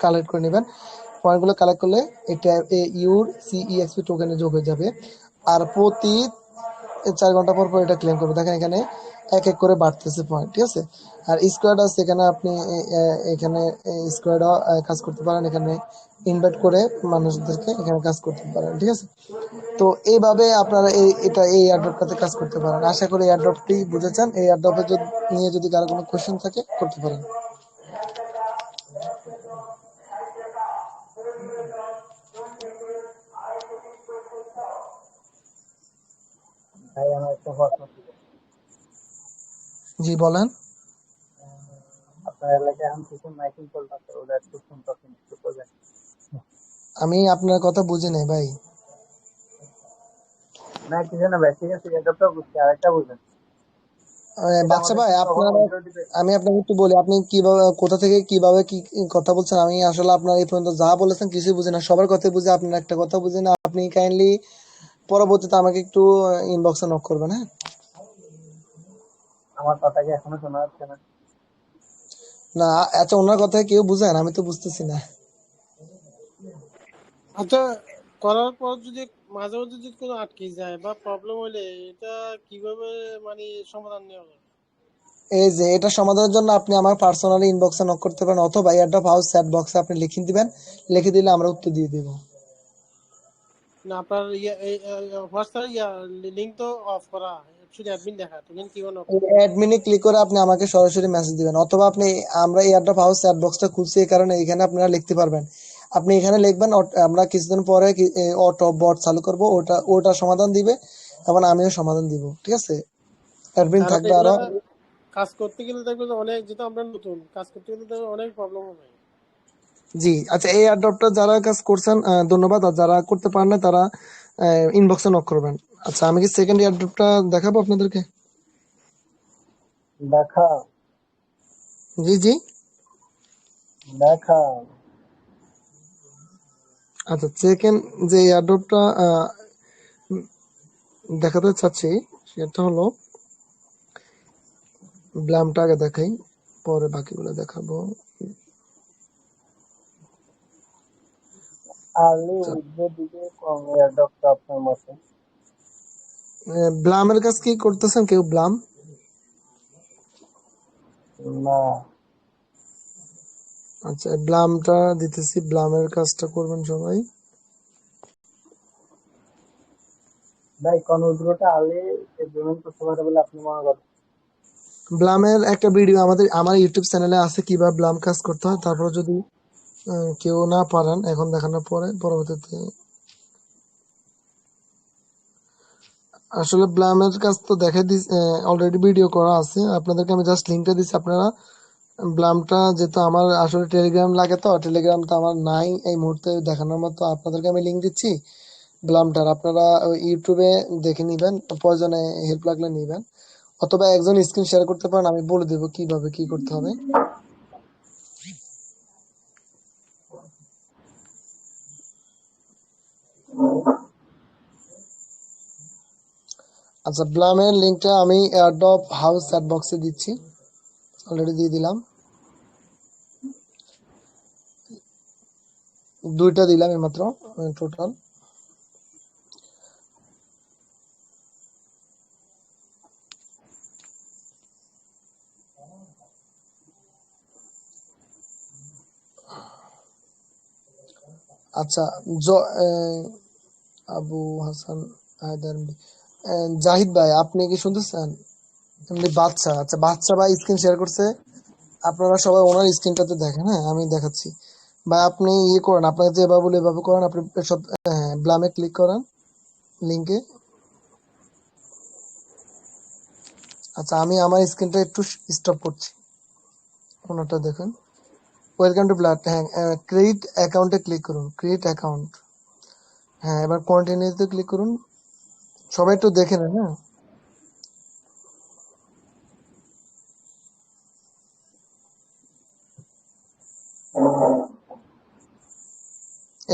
কালেক্ট করে নেবেন। পয়েন্টগুলো কালেক্ট করলে এটা ইউর CEXP টোকেনে যোগ হয়ে যাবে, আর প্রতি 4 ঘন্টা পর পর এটা ক্লেম করবে। দেখেন এখানে এক এক করে বাড়তেছে পয়েন্ট। ঠিক আছে, আর স্কোয়াড আছে এখানে, আপনি এখানে স্কোয়াড কাজ করতে পারেন, এখানে ইনভাইট করে মানুষদেরকে এখানে কাজ করতে পারেন। ঠিক আছে, তো এইভাবে আপনারা এই এয়ারড্রপটাতে কাজ করতে পারেন। আশা করি এয়ারড্রপটি বুঝেছেন। এই এয়ারড্রপে নিয়ে যদি কারো কোনো কোয়েশ্চেন থাকে করতে পারেন। ভাই আমার একটা প্রশ্ন ছিল, জি বলেন। আপনার এলাকায় এখন কিছু মাইকিং চলতেছে, ওটা একটু শুনতেছেন, একটু করবেন? আমি আপনার কথা বুঝি নাই ভাই। না কিছু না ভাই, ঠিক আছে, এটা তো বুঝছি, আরেকটা বুঝেন, এটা বাচ্চা আমাদের ভাই, কি কখন আপনার উইথড্র দিবে? আমি আপনাকে একটু বলি, আপনি কিভাবে কোথা থেকে কিভাবে কি কথা বলছেন, আমি আসলে আপনার এই পর্যন্ত যা বলেছেন কিছুই বুঝি না, সবার কথা বুঝি, আপনার একটা কথা বুঝি না। আপনি কাইন্ডলি পরবর্তীতে আমাকে একটু ইনবক্সে নক করবেন। হ্যাঁ, আমার কথা কি এখনো শোনা যাচ্ছে না? না আচ্ছা, ওনার কথা কেউ বুঝেন, আমি তো বুঝতেছি না। আচ্ছা, করার পর যদি মাঝে মধ্যে যদি কোনো আটকে যায় বা প্রবলেম হলে এটা কিভাবে মানে সমাধান নেওয়া যায়? এই যে এটা সমাধানের জন্য আপনি আমার পার্সোনালি ইনবক্সে নক করতে পারেন, অথবা এয়ারড্রপ হাউস চ্যাট বক্সে আপনি লিখে দিবেন, লিখে দিলে আমরা উত্তর দিয়ে দিব। না আপনার হোয়াটসঅ্যাপ লিঙ্ক তো অফ করা, শুধু অ্যাডমিন দেখা, তখন কিভাবে অফ করবো? অ্যাডমিনে ক্লিক করে আপনি আমাকে সরাসরি মেসেজ দিবেন, অথবা আপনি, আমরা এয়ারড্রপ হাউস চ্যাট বক্সটা খুলছি এই কারণে এখানে আপনারা লিখতে পারবেন। আপনি এখানে লিখবেন, আমরা কিছুদিন পরে অটো বট চালু করব, ওটা সমাধান দিবে এবং আমিও সমাধান দিব। ঠিক আছে, অ্যাডমিন তাহলে তো থাকবে এগুলো আরো। কাজ করতে গেলে দেখবে যে অনেক, যেহেতু আমরা নতুন কাজ করতে গেলে দেখবে অনেক প্রবলেম হবে। জি, আচ্ছা এই এয়ারড্রপটা যারা কাজ করছেন ধন্যবাদ, আর যারা করতে পারেন না তারা ইনবক্সে নক করবেন। আচ্ছা আমি কি সেকেন্ড এয়ারড্রপটা দেখাবো আপনাদেরকে? দেখা জি জি। দেখা আচ্ছা সেকেন্ড যে এয়ারড্রপটা দেখাতে চাচ্ছি সেটা হলো, ব্লামটা আগে দেখাই, পরে বাকিগুলো দেখাবো। আর্লি উইথড্র দিকে কোন এয়ারড্রপটা আপনার মতে? ব্লামের কাজ কি করতেছেন কেউ? ব্লাম না আচ্ছা ব্লামটা দিতেছি, ব্লামের কাজটা করবেন সবাই। ভাই, কোন উইথড্রটা আর্লি পেমেন্ট করতে পারে বলে আপনি মনে করেন? ব্লামের একটা ভিডিও আমার ইউটিউব চ্যানেলে আছে কিভাবে ব্লাম কাজ করতে হয়। তারপর যদি কেউ না পারেন এখন দেখানোর পরে পরবর্তীতে, আসলে ব্লামের কাজ তো দেখে দিস, অলরেডি ভিডিও করা আছে, আপনাদেরকে আমি জাস্ট লিঙ্কটা দিচ্ছি। আপনারা ব্লামটা, যেহেতু আমার আসলে টেলিগ্রাম লাগে, তো টেলিগ্রাম তো আমার নাই এই মুহূর্তে দেখানোর মতো, আপনাদেরকে আমি লিঙ্ক দিচ্ছি ব্লামটার, আপনারা ইউটিউবে দেখে নিবেন, প্রয়োজনে হেল্প লাগলে নিবেন, অথবা একজন স্ক্রিন শেয়ার করতে পারেন, আমি বলে দেবো কিভাবে কি করতে হবে। আচ্ছা ব্লামের লিঙ্কটা আমি এয়ারড্রপ হাউস চ্যাট বক্সে দিচ্ছি, অলরেডি দিয়ে দিলাম, দুইটা দিলাম এইমাত্র টোটাল। আচ্ছা আবু হাসান হায়দার, জাহিদ ভাই আপনি কি শুনতেছেন? এমনি বাচ্চা, আচ্ছা বাচ্চা ভাই স্ক্রিন শেয়ার করছে, আপনারা সবাই ওনার স্ক্রিনটাতে দেখেন, হ্যাঁ আমি দেখাচ্ছি। ভাই আপনি ইয়ে করেন, আপনাকে যেভাবে বলে এভাবে করেন, আপনি সব ব্লামে ক্লিক করেন লিঙ্কে। আচ্ছা আমি আমার স্ক্রিনটা একটু স্টপ করছি, ওনারটা দেখেন। ওয়েলকাম টু ব্লাড, হ্যাঁ ক্রিয়েট অ্যাকাউন্টে ক্লিক করুন, ক্রিয়েট অ্যাকাউন্ট, হ্যাঁ এবার কন্টিনিউতে ক্লিক করুন, সবাই একটু দেখে নেন। হ্যাঁ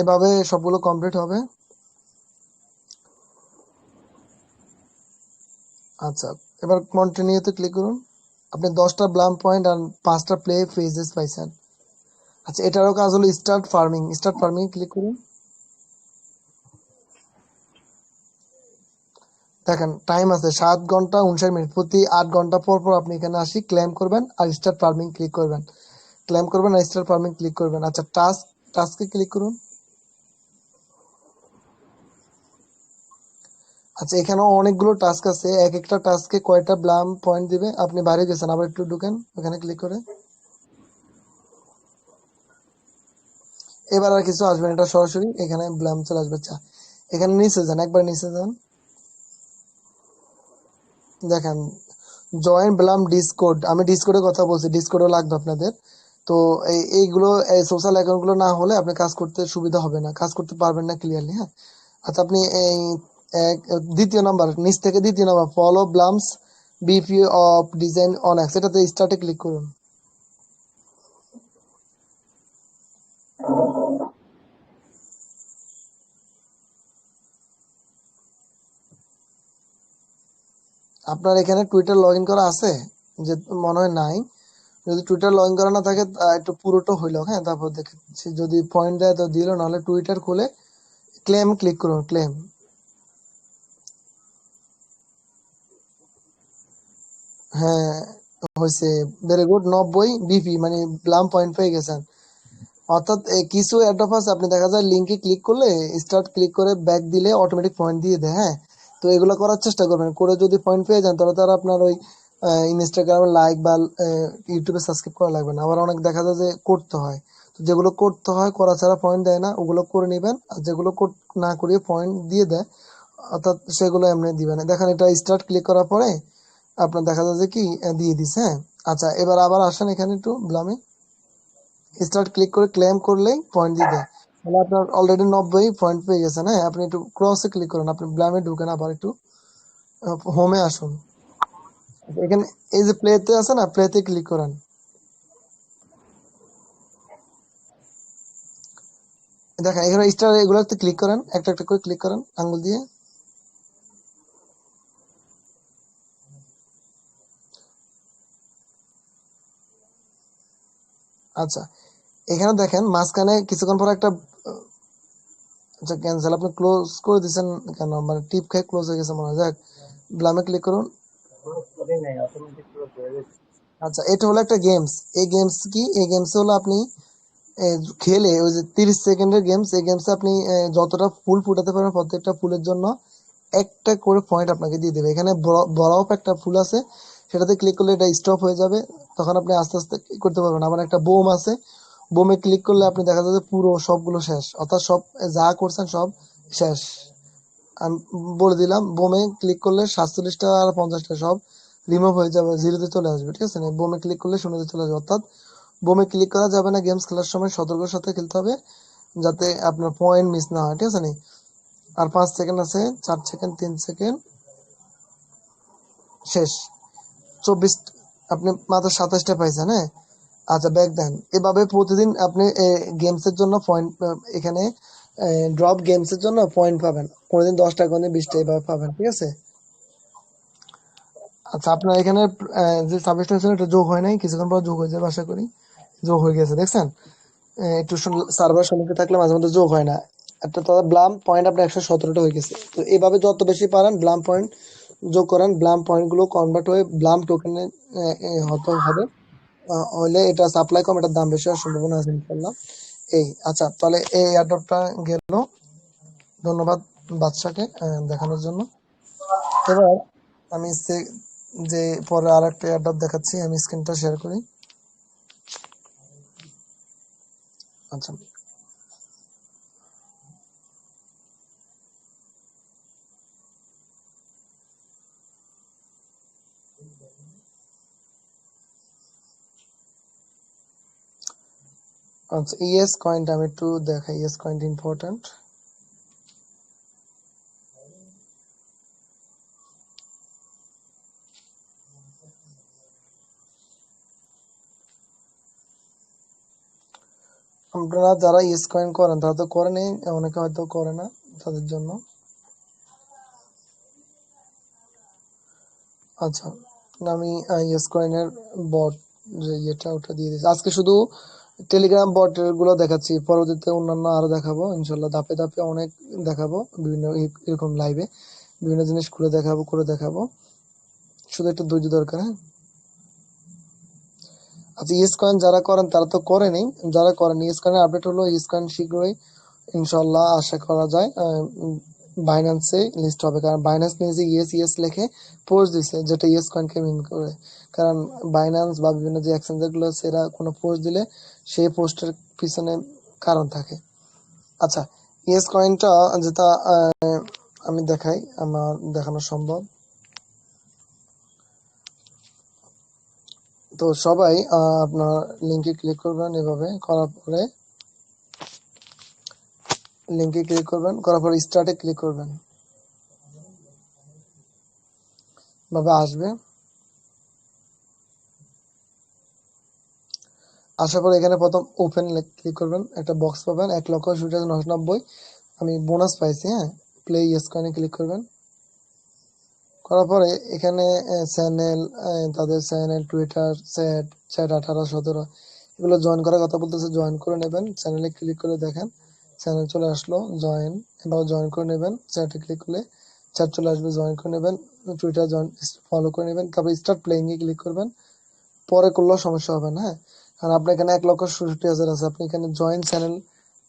এভাবে সবগুলো কমপ্লিট হবে। আচ্ছা এবার কন্টিনিউতে ক্লিক করুন, আপনি 10টা ব্লাম পয়েন্ট আর 5টা প্লে ফেজেস পাইছেন। আচ্ছা এটারও কাজ হলো start farming, start farming click করুন, দেখেন টাইম আছে 7 ঘন্টা 59 মিনিট, প্রতি 8 ঘন্টা পর পর আপনি এখানে আসি ক্লেম করবেন আর স্টার্ট ফার্মিং ক্লিক করবেন, ক্লেম করবেন আর স্টার্ট ফার্মিং ক্লিক করবেন। আচ্ছা টাস্কে ক্লিক করুন। আচ্ছা এখানেও অনেকগুলো টাস্ক আছে, এক একটা টাস্কে কয়টা ব্লাম পয়েন্ট দিবে, আপনি বাইরে গেছেন, আবার একটু ঢুকেন ওখানে ক্লিক করে, এবার আর কিছু আসবে না, এটা সরাসরি এখানে ব্লাম চলে আসবে। আচ্ছা এখানে নিচে যান, একবার নিচে যান, দেখেন জয়েন ব্লাম ডিসকোড, আমি ডিসকোডের কথা বলছি, ডিসকোডও লাগবে আপনাদের। তো এইগুলো সোশ্যাল অ্যাকাউন্ট গুলো না হলে আপনি কাজ করতে সুবিধা হবে না, কাজ করতে পারবেন না ক্লিয়ারলি। হ্যাঁ আচ্ছা আপনি এই দ্বিতীয় নাম্বার, নিচ থেকে দ্বিতীয় নাম্বার, ফলো ব্লামস BP of design on X, এটাতে স্টার্টে ক্লিক করুন। আপনার এখানে টুইটার লগ ইন করা আছে? যে মনে হয় নাই, যদি টুইটার লগ ইন করা না থাকে একটু পুরোটা হইলো, হ্যাঁ তারপর দেখছি যদি পয়েন্ট দেয় তো দিল, নাহলে টুইটার খুলে ক্লেম ক্লিক করুন, ক্লেম, হ্যাঁ হয়েছে, ভেরি গুড, 90 বিপি মানে ব্লাম পয়েন্ট পেয়ে গেছেন। অর্থাৎ কিছু অ্যাডপ আছে, আপনি দেখা যায় লিঙ্কে ক্লিক করলে স্টার্ট ক্লিক করে ব্যাক দিলে অটোমেটিক পয়েন্ট দিয়ে দেয়। হ্যাঁ তো এগুলো করার চেষ্টা করবেন, করে যদি পয়েন্ট পেয়ে যান তাহলে তারা আপনার ওই ইনস্টাগ্রামে লাইক বা ইউটিউবে সাবস্ক্রাইব করা লাগবে না। আবার অনেক দেখা যায় যে করতে হয়, তো যেগুলো করতে হয় করা ছাড়া পয়েন্ট দেয় না, ওগুলো করে নেবেন, আর যেগুলো না করিয়ে পয়েন্ট দিয়ে দেয় অর্থাৎ সেগুলো এমনি দিবেন। দেখেন এটা স্টার্ট ক্লিক করার পরে আপনার দেখা যায় যে কি দিয়ে দিছে। হ্যাঁ আচ্ছা এবার আবার আসেন এখানে একটু ব্লামে, স্টার্ট ক্লিক করে ক্লেম করলেই পয়েন্ট দিয়ে দেয়। তাহলে আপনার অলরেডি 90 পয়েন্ট পেয়ে গেছেন। হ্যাঁ, আপনি একটু ক্রসে ক্লিক করেন, আপনি ব্লামে ঢুকেন, আবার একটু হোমে আসুন। এখানে এই যে প্লেতে আছে না, প্লেতে ক্লিক করেন। দেখেন এখানে স্টার এগুলোতে ক্লিক করেন, একটা একটা করে ক্লিক করেন আঙ্গুল দিয়ে। আচ্ছা, এখানে দেখেন মাঝখানে কিছুক্ষণ পর একটা আচ্ছা ক্যান্সেল, আপনি ক্লোজ করে দিচ্ছেন কেন? মানে টিপ খেয়ে ক্লোজ হয়ে গেছে মনে হয়। যাক, ব্লামে ক্লিক করুন। করি নাই, অটোমেটিক ক্লোজ হয়ে গেছে। আচ্ছা, এটা হলো একটা গেমস। এই গেমস কি? এই গেমস হলো আপনি খেলে ওই যে 30 সেকেন্ডের গেমস। এই গেমসে আপনি যতটা ফুল ফুটাতে পারবেন প্রত্যেকটা ফুলের জন্য একটা করে পয়েন্ট আপনাকে দিয়ে দেবে। এখানে বড় একটা ফুল আছে, সেটাতে ক্লিক করলে এটা স্টপ হয়ে যাবে, তখন আপনি আস্তে আস্তে কি করতে পারবেন। আবার একটা বোম আছে, বোমে ক্লিক করলে আপনি দেখা যাবে পুরো সবগুলো শেষ, অর্থাৎ সব যা করছেন সব শেষ। আমি বলে দিলাম, বোমে ক্লিক করলে 47টা আর 50টা সব রিমুভ হয়ে যাবে, জিরোতে চলে আসবে। ঠিক আছে, না বোমে ক্লিক করলে শূন্যতে চলে যাবে। অর্থাৎ বোমে ক্লিক করা যাবে না, গেমস খেলার সময় সতর্কের সাথে খেলতে হবে যাতে আপনার পয়েন্ট মিস না হয়। ঠিক আছে নি? আর 5 সেকেন্ড আছে, 4 সেকেন্ড, 3 সেকেন্ড, শেষ। 24, আপনি মাত্র 27টা পাইছেন। হ্যাঁ, আচ্ছা ব্যাক দেন। এভাবে প্রতিদিন আপনি গেমস এর জন্য পয়েন্ট, এখানে ড্রপ গেমস এর জন্য পয়েন্ট পাবেন। কোনোদিন 10টা, কোনোদিন 20টা, এভাবে পাবেন। ঠিক আছে। আচ্ছা, আপনার এখানে যে সাবস্ক্রিপশন ছিল এটা যোগ হয় নাই, কিছুক্ষণ পর যোগ হয়ে যাবে আশা করি। যোগ হয়ে গেছে, দেখছেন? একটু সার্ভার সমস্যা থাকলে মাঝে মধ্যে যোগ হয় না। একটা তো ব্লাম পয়েন্ট আপনার 117টা হয়ে গেছে। তো এইভাবে যত বেশি পারেন ব্লাম পয়েন্ট যোগ করেন, ব্লাম পয়েন্ট গুলো কনভার্ট হয়ে ব্লাম টোকেনে হতে হবে। হলে এটা সাপ্লাই কম, এটার দাম বেশি হওয়ার সম্ভাবনা আছে ইনশাল্লাহ। এই আচ্ছা, তাহলে এই এয়ারড্রপটা গেল। ধন্যবাদ বাদশাকে দেখানোর জন্য। এবার আমি যে পরে আর একটা এয়ারড্রপ দেখাচ্ছি, আমি স্ক্রিনটা শেয়ার করি। আচ্ছা, আচ্ছা ইএস কয়েনটা আমি একটু দেখাই। ইএস কয়েনটা ইম্পর্টেন্ট। আপনারা যারা ইএস কয়েন করেন তারা তো করেনই, অনেকে হয়তো করে না, তাদের জন্য। আচ্ছা, আমি ইএস কয়েনের বট যে ইয়েটা ওটা দিয়ে দিচ্ছি। আজকে শুধু টেলিগ্রাম বট গুলো দেখাচ্ছি, পরবর্তীতে অন্যান্য আরো দেখাবো ইনশাল্লাহ। ধাপে ধাপে অনেক দেখাবো, বিভিন্ন এরকম লাইভে বিভিন্ন জিনিস খুলে দেখাবো, করে দেখাবো। শুধু একটু ধৈর্য দরকার। হ্যাঁ, আচ্ছা ইএস কয়েন যারা করেন তারা তো করেনি, যারা করেন ইএস কয়েনের আপডেট হলো, ইএস কয়েন শীঘ্রই ইনশাল্লাহ আশা করা যায় বাইন্যান্সে লিস্ট হবে। কারণ বাইন্যান্স নিজে ইয়েস ইয়েস লিখে পোস্ট দিছে, যেটা ইয়েস কয়েনকে মিন করে। কারণ বাইন্যান্স বা বিভিন্ন যে এক্সচেঞ্জার গুলো আছে, এরা কোনো পোস্ট দিলে সেই পোস্টের পিছনে কারণ থাকে। আচ্ছা, ইয়েস কয়েনটা যেটা আমি দেখাই, আমার দেখানো সম্ভব। তো সবাই আপনার লিঙ্কে ক্লিক করবেন। এভাবে করার পরে লিঙ্কে ক্লিক করবেন, করার পর স্টার্টে ক্লিক করবেন, ভাবে আসবে। আসার পর এখানে প্রথম ওপেন ক্লিক করবেন, একটা বক্স পাবেন 1,20,990। আমি বোনাস পাইছি। হ্যাঁ, প্লে ইয়েস কয়েনে ক্লিক করবেন। করার পরে এখানে চ্যানেল, তাদের চ্যানেল, টুইটার, চ্যাট, চ্যাট 18, 17 এগুলো জয়েন করার কথা বলতেছে, জয়েন করে নেবেন। চ্যানেলে ক্লিক করে দেখেন চ্যানেল চলে আসলো, জয়েন, এবার জয়েন করে নেবেন। চ্যাটে ক্লিক করলে চ্যাট চলে আসবে, জয়েন করে নেবেন। টুইটার জয়েন ফলো করে নেবেন। তারপর স্টার্ট প্লেইং এ ক্লিক করবেন। পরে করলেও সমস্যা হবে না। হ্যাঁ, কারণ আপনার এখানে 1,67,000 আছে। আপনি এখানে জয়েন চ্যানেল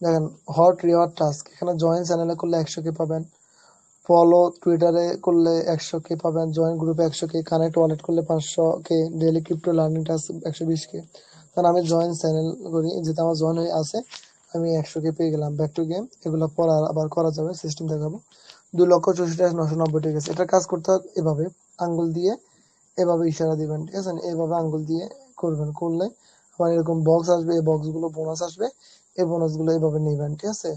দেখেন, হট রিওয়ার্ড টাস্ক, এখানে জয়েন চ্যানেলে করলে 100K পাবেন, ফলো টুইটারে করলে 100K পাবেন, জয়েন গ্রুপে 100K, কানেক্ট ওয়ালেট করলে 500K, daily crypto learning task 120K। কারণ আমি জয়েন চ্যানেল করি, যেটা আমার জয়েন হয়ে আছে, আমি 100K পেয়ে গেলাম। ব্যাক টু গেম, এগুলো পর আবার করা যাবে, সিস্টেম দেখাবো। 2,64,990 গেছে। এটা কাজ করতে হবে এভাবে, আঙ্গুল দিয়ে এভাবে ইশারা দিবেন। ঠিক আছে, এইভাবে আঙ্গুল দিয়ে করবেন, করলে আবার এরকম বক্স আসবে, এই বক্স গুলো বোনাস আসবে, এই বোনাস গুলো এইভাবে নিবেন, ঠিক আছে?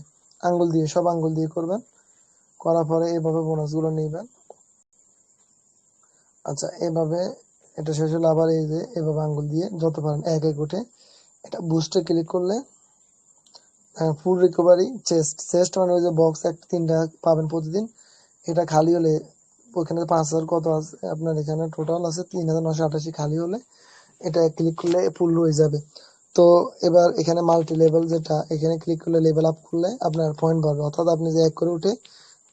আঙ্গুল দিয়ে, সব আঙ্গুল দিয়ে করবেন, করার পরে এইভাবে বোনাস গুলো নিবেন। আচ্ছা, এইভাবে এটা শেষ হলে আবার এই যে এভাবে আঙ্গুল দিয়ে যত পারেন এক এক উঠে এটা বুস্টে ক্লিক করলে ফুল রিকভারি চেস্ট মানে ওই যে বক্স একটা 3টা পাবেন প্রতিদিন। এটা খালি হলে ওখানে 5,000 কত আছে আপনার, এখানে টোটাল আছে 3,988 খালি হলে এটা ক্লিক করলে ফুল হয়ে যাবে। তো এবার এখানে মাল্টি লেভেল যেটা, এখানে ক্লিক করলে লেভেল আপ করলে আপনার পয়েন্ট বাড়বে, অর্থাৎ আপনি যে 1 করে উঠে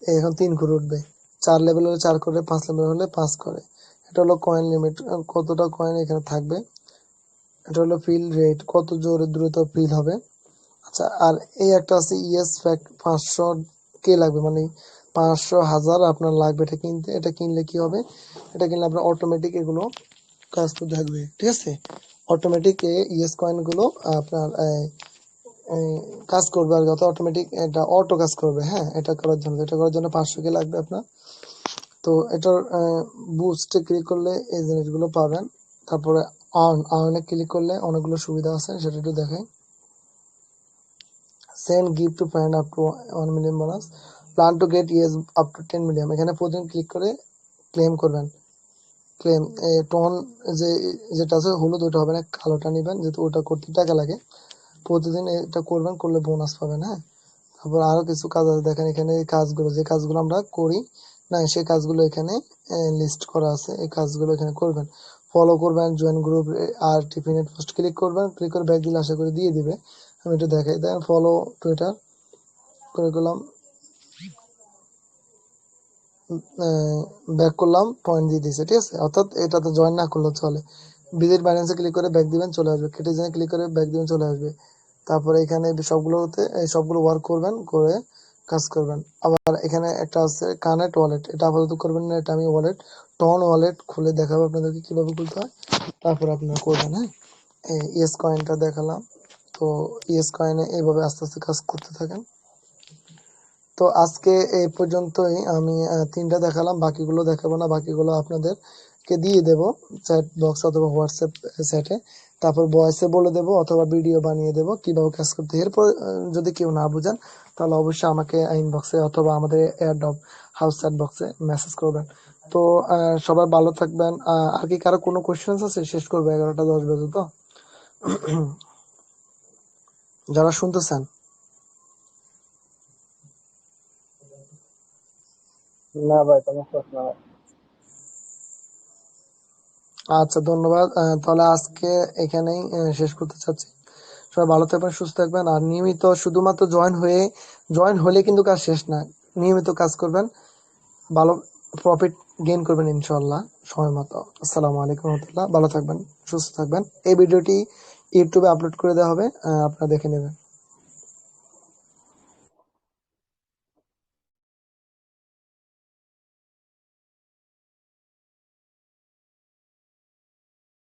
এখন 3 করে উঠবে, 4 লেভেল হলে 4 করে, 5 লেভেল হলে 5 করে। এটা হলো কয়েন লিমিট, কতটা কয়েন এখানে থাকবে। এটা হলো ফিল রেট, কত জোরে দ্রুত ফিল হবে। আচ্ছা, আর এই একটা আছে ইয়েস ফ্যাক্ট, 500 কে লাগবে, মানে 500,000 আপনার লাগবে এটা কিনতে। এটা কিনলে কি হবে, এটা কিনলে আপনার অটোমেটিক এগুলো কাজ করতে থাকবে, ঠিক আছে? অটোমেটিক ইয়েস কয়েন গুলো আপনার কাজ করবে আর যত অটোমেটিক এটা অটো কাজ করবে। হ্যাঁ, এটা করার জন্য 500 কে লাগবে আপনার। তো এটার বুস্টে ক্লিক করলে এই জিনিসগুলো পাবেন। তারপরে আর্নে ক্লিক করলে অনেকগুলো সুবিধা আছে, সেটা একটু দেখাই। Send gift to friend up to 1 million bonus, plan to get yes up to 10 million. এখানে প্রতিদিন ক্লিক করে ক্লেম করবেন। ক্লেম টোন যেটা আছে হলুদ, ওটা হবে না, কালোটা নেবেন, যেহেতু ওটা করতে টাকা লাগে। প্রতিদিন এটা করবেন, করলে বোনাস পাবেন। হ্যাঁ, তারপর আরো কিছু কাজ আছে, দেখেন এখানে এই কাজগুলো, যে কাজগুলো আমরা করি না সেই কাজগুলো এখানে লিস্ট করা আছে, এই কাজগুলো এখানে করবেন। ফলো করবেন, জয়েন গ্রুপ আর টিফিনের পোস্ট ক্লিক করবেন, ক্লিক করে ব্যাক দিলে আশা করি দিয়ে দিবে। আমি একটু দেখাই, দেন ফলো টুইটার করে করলাম, ব্যাক করলাম, পয়েন্ট দিয়ে দিছে, ঠিক আছে? অর্থাৎ এটাতে জয়েন না করলেও চলে। ভিজিট বাইন্যান্সে ক্লিক করে ব্যাক দিবেন, চলে আসবে। কেটিজেনে ক্লিক করে ব্যাক দিবেন, চলে আসবে। তারপরে এখানে সবগুলোতে সবগুলো ওয়ার্ক করবেন, করে কাজ করবেন। আবার এখানে একটা আছে কানেক্ট ওয়ালেট, এটা আপাতত করবেন না, এটা আমি ওয়ালেট টন ওয়ালেট খুলে দেখাবো আপনাদেরকে কিভাবে খুলতে হয়, তারপর আপনারা করবেন। হ্যাঁ, ইয়েস কয়েনটা দেখালাম। তো ইয়েস কয়েনে এইভাবে আস্তে আস্তে কাজ করতে থাকেন। তো আজকে এই পর্যন্তই, আমি 3টা দেখালাম, বাকিগুলো দেখাবো না, বাকিগুলো আপনাদেরকে দিয়ে দেব চ্যাট বক্স অথবা হোয়াটসঅ্যাপ চ্যাটে। তারপর ভয়েসে বলে দেব অথবা ভিডিও বানিয়ে দেব কিভাবে কাজ করতে। এরপর যদি কেউ না বুঝেন তাহলে অবশ্যই আমাকে ইনবক্সে অথবা আমাদের এয়ারড্রপ হাউস চ্যাট বক্সে মেসেজ করবেন। তো সবাই ভালো থাকবেন। আর কি কারো কোনো কোয়েশ্চেন্স আছে? শেষ করবো 11টা 10 বাজে তো। যারা শুনতেছেন, না ভাই, কোনো প্রশ্ন নাই। আচ্ছা, ধন্যবাদ। তাহলে আজকে এখানেই শেষ করতে চাচ্ছি। সবাই ভালো থাকবেন, সুস্থ থাকবেন, আর নিয়মিত শুধুমাত্র জয়েন হলে কিন্তু কাজ শেষ না, নিয়মিত কাজ করবেন, ভালো প্রফিট গেইন করবেন ইনশাল্লাহ সময় মতো। আসসালামু আলাইকুম রহমতুল্লাহ, ভালো থাকবেন, সুস্থ থাকবেন। এই ভিডিওটি ইউটিউবে আপলোড করে দেওয়া হবে, আপনারা দেখে নেবেন।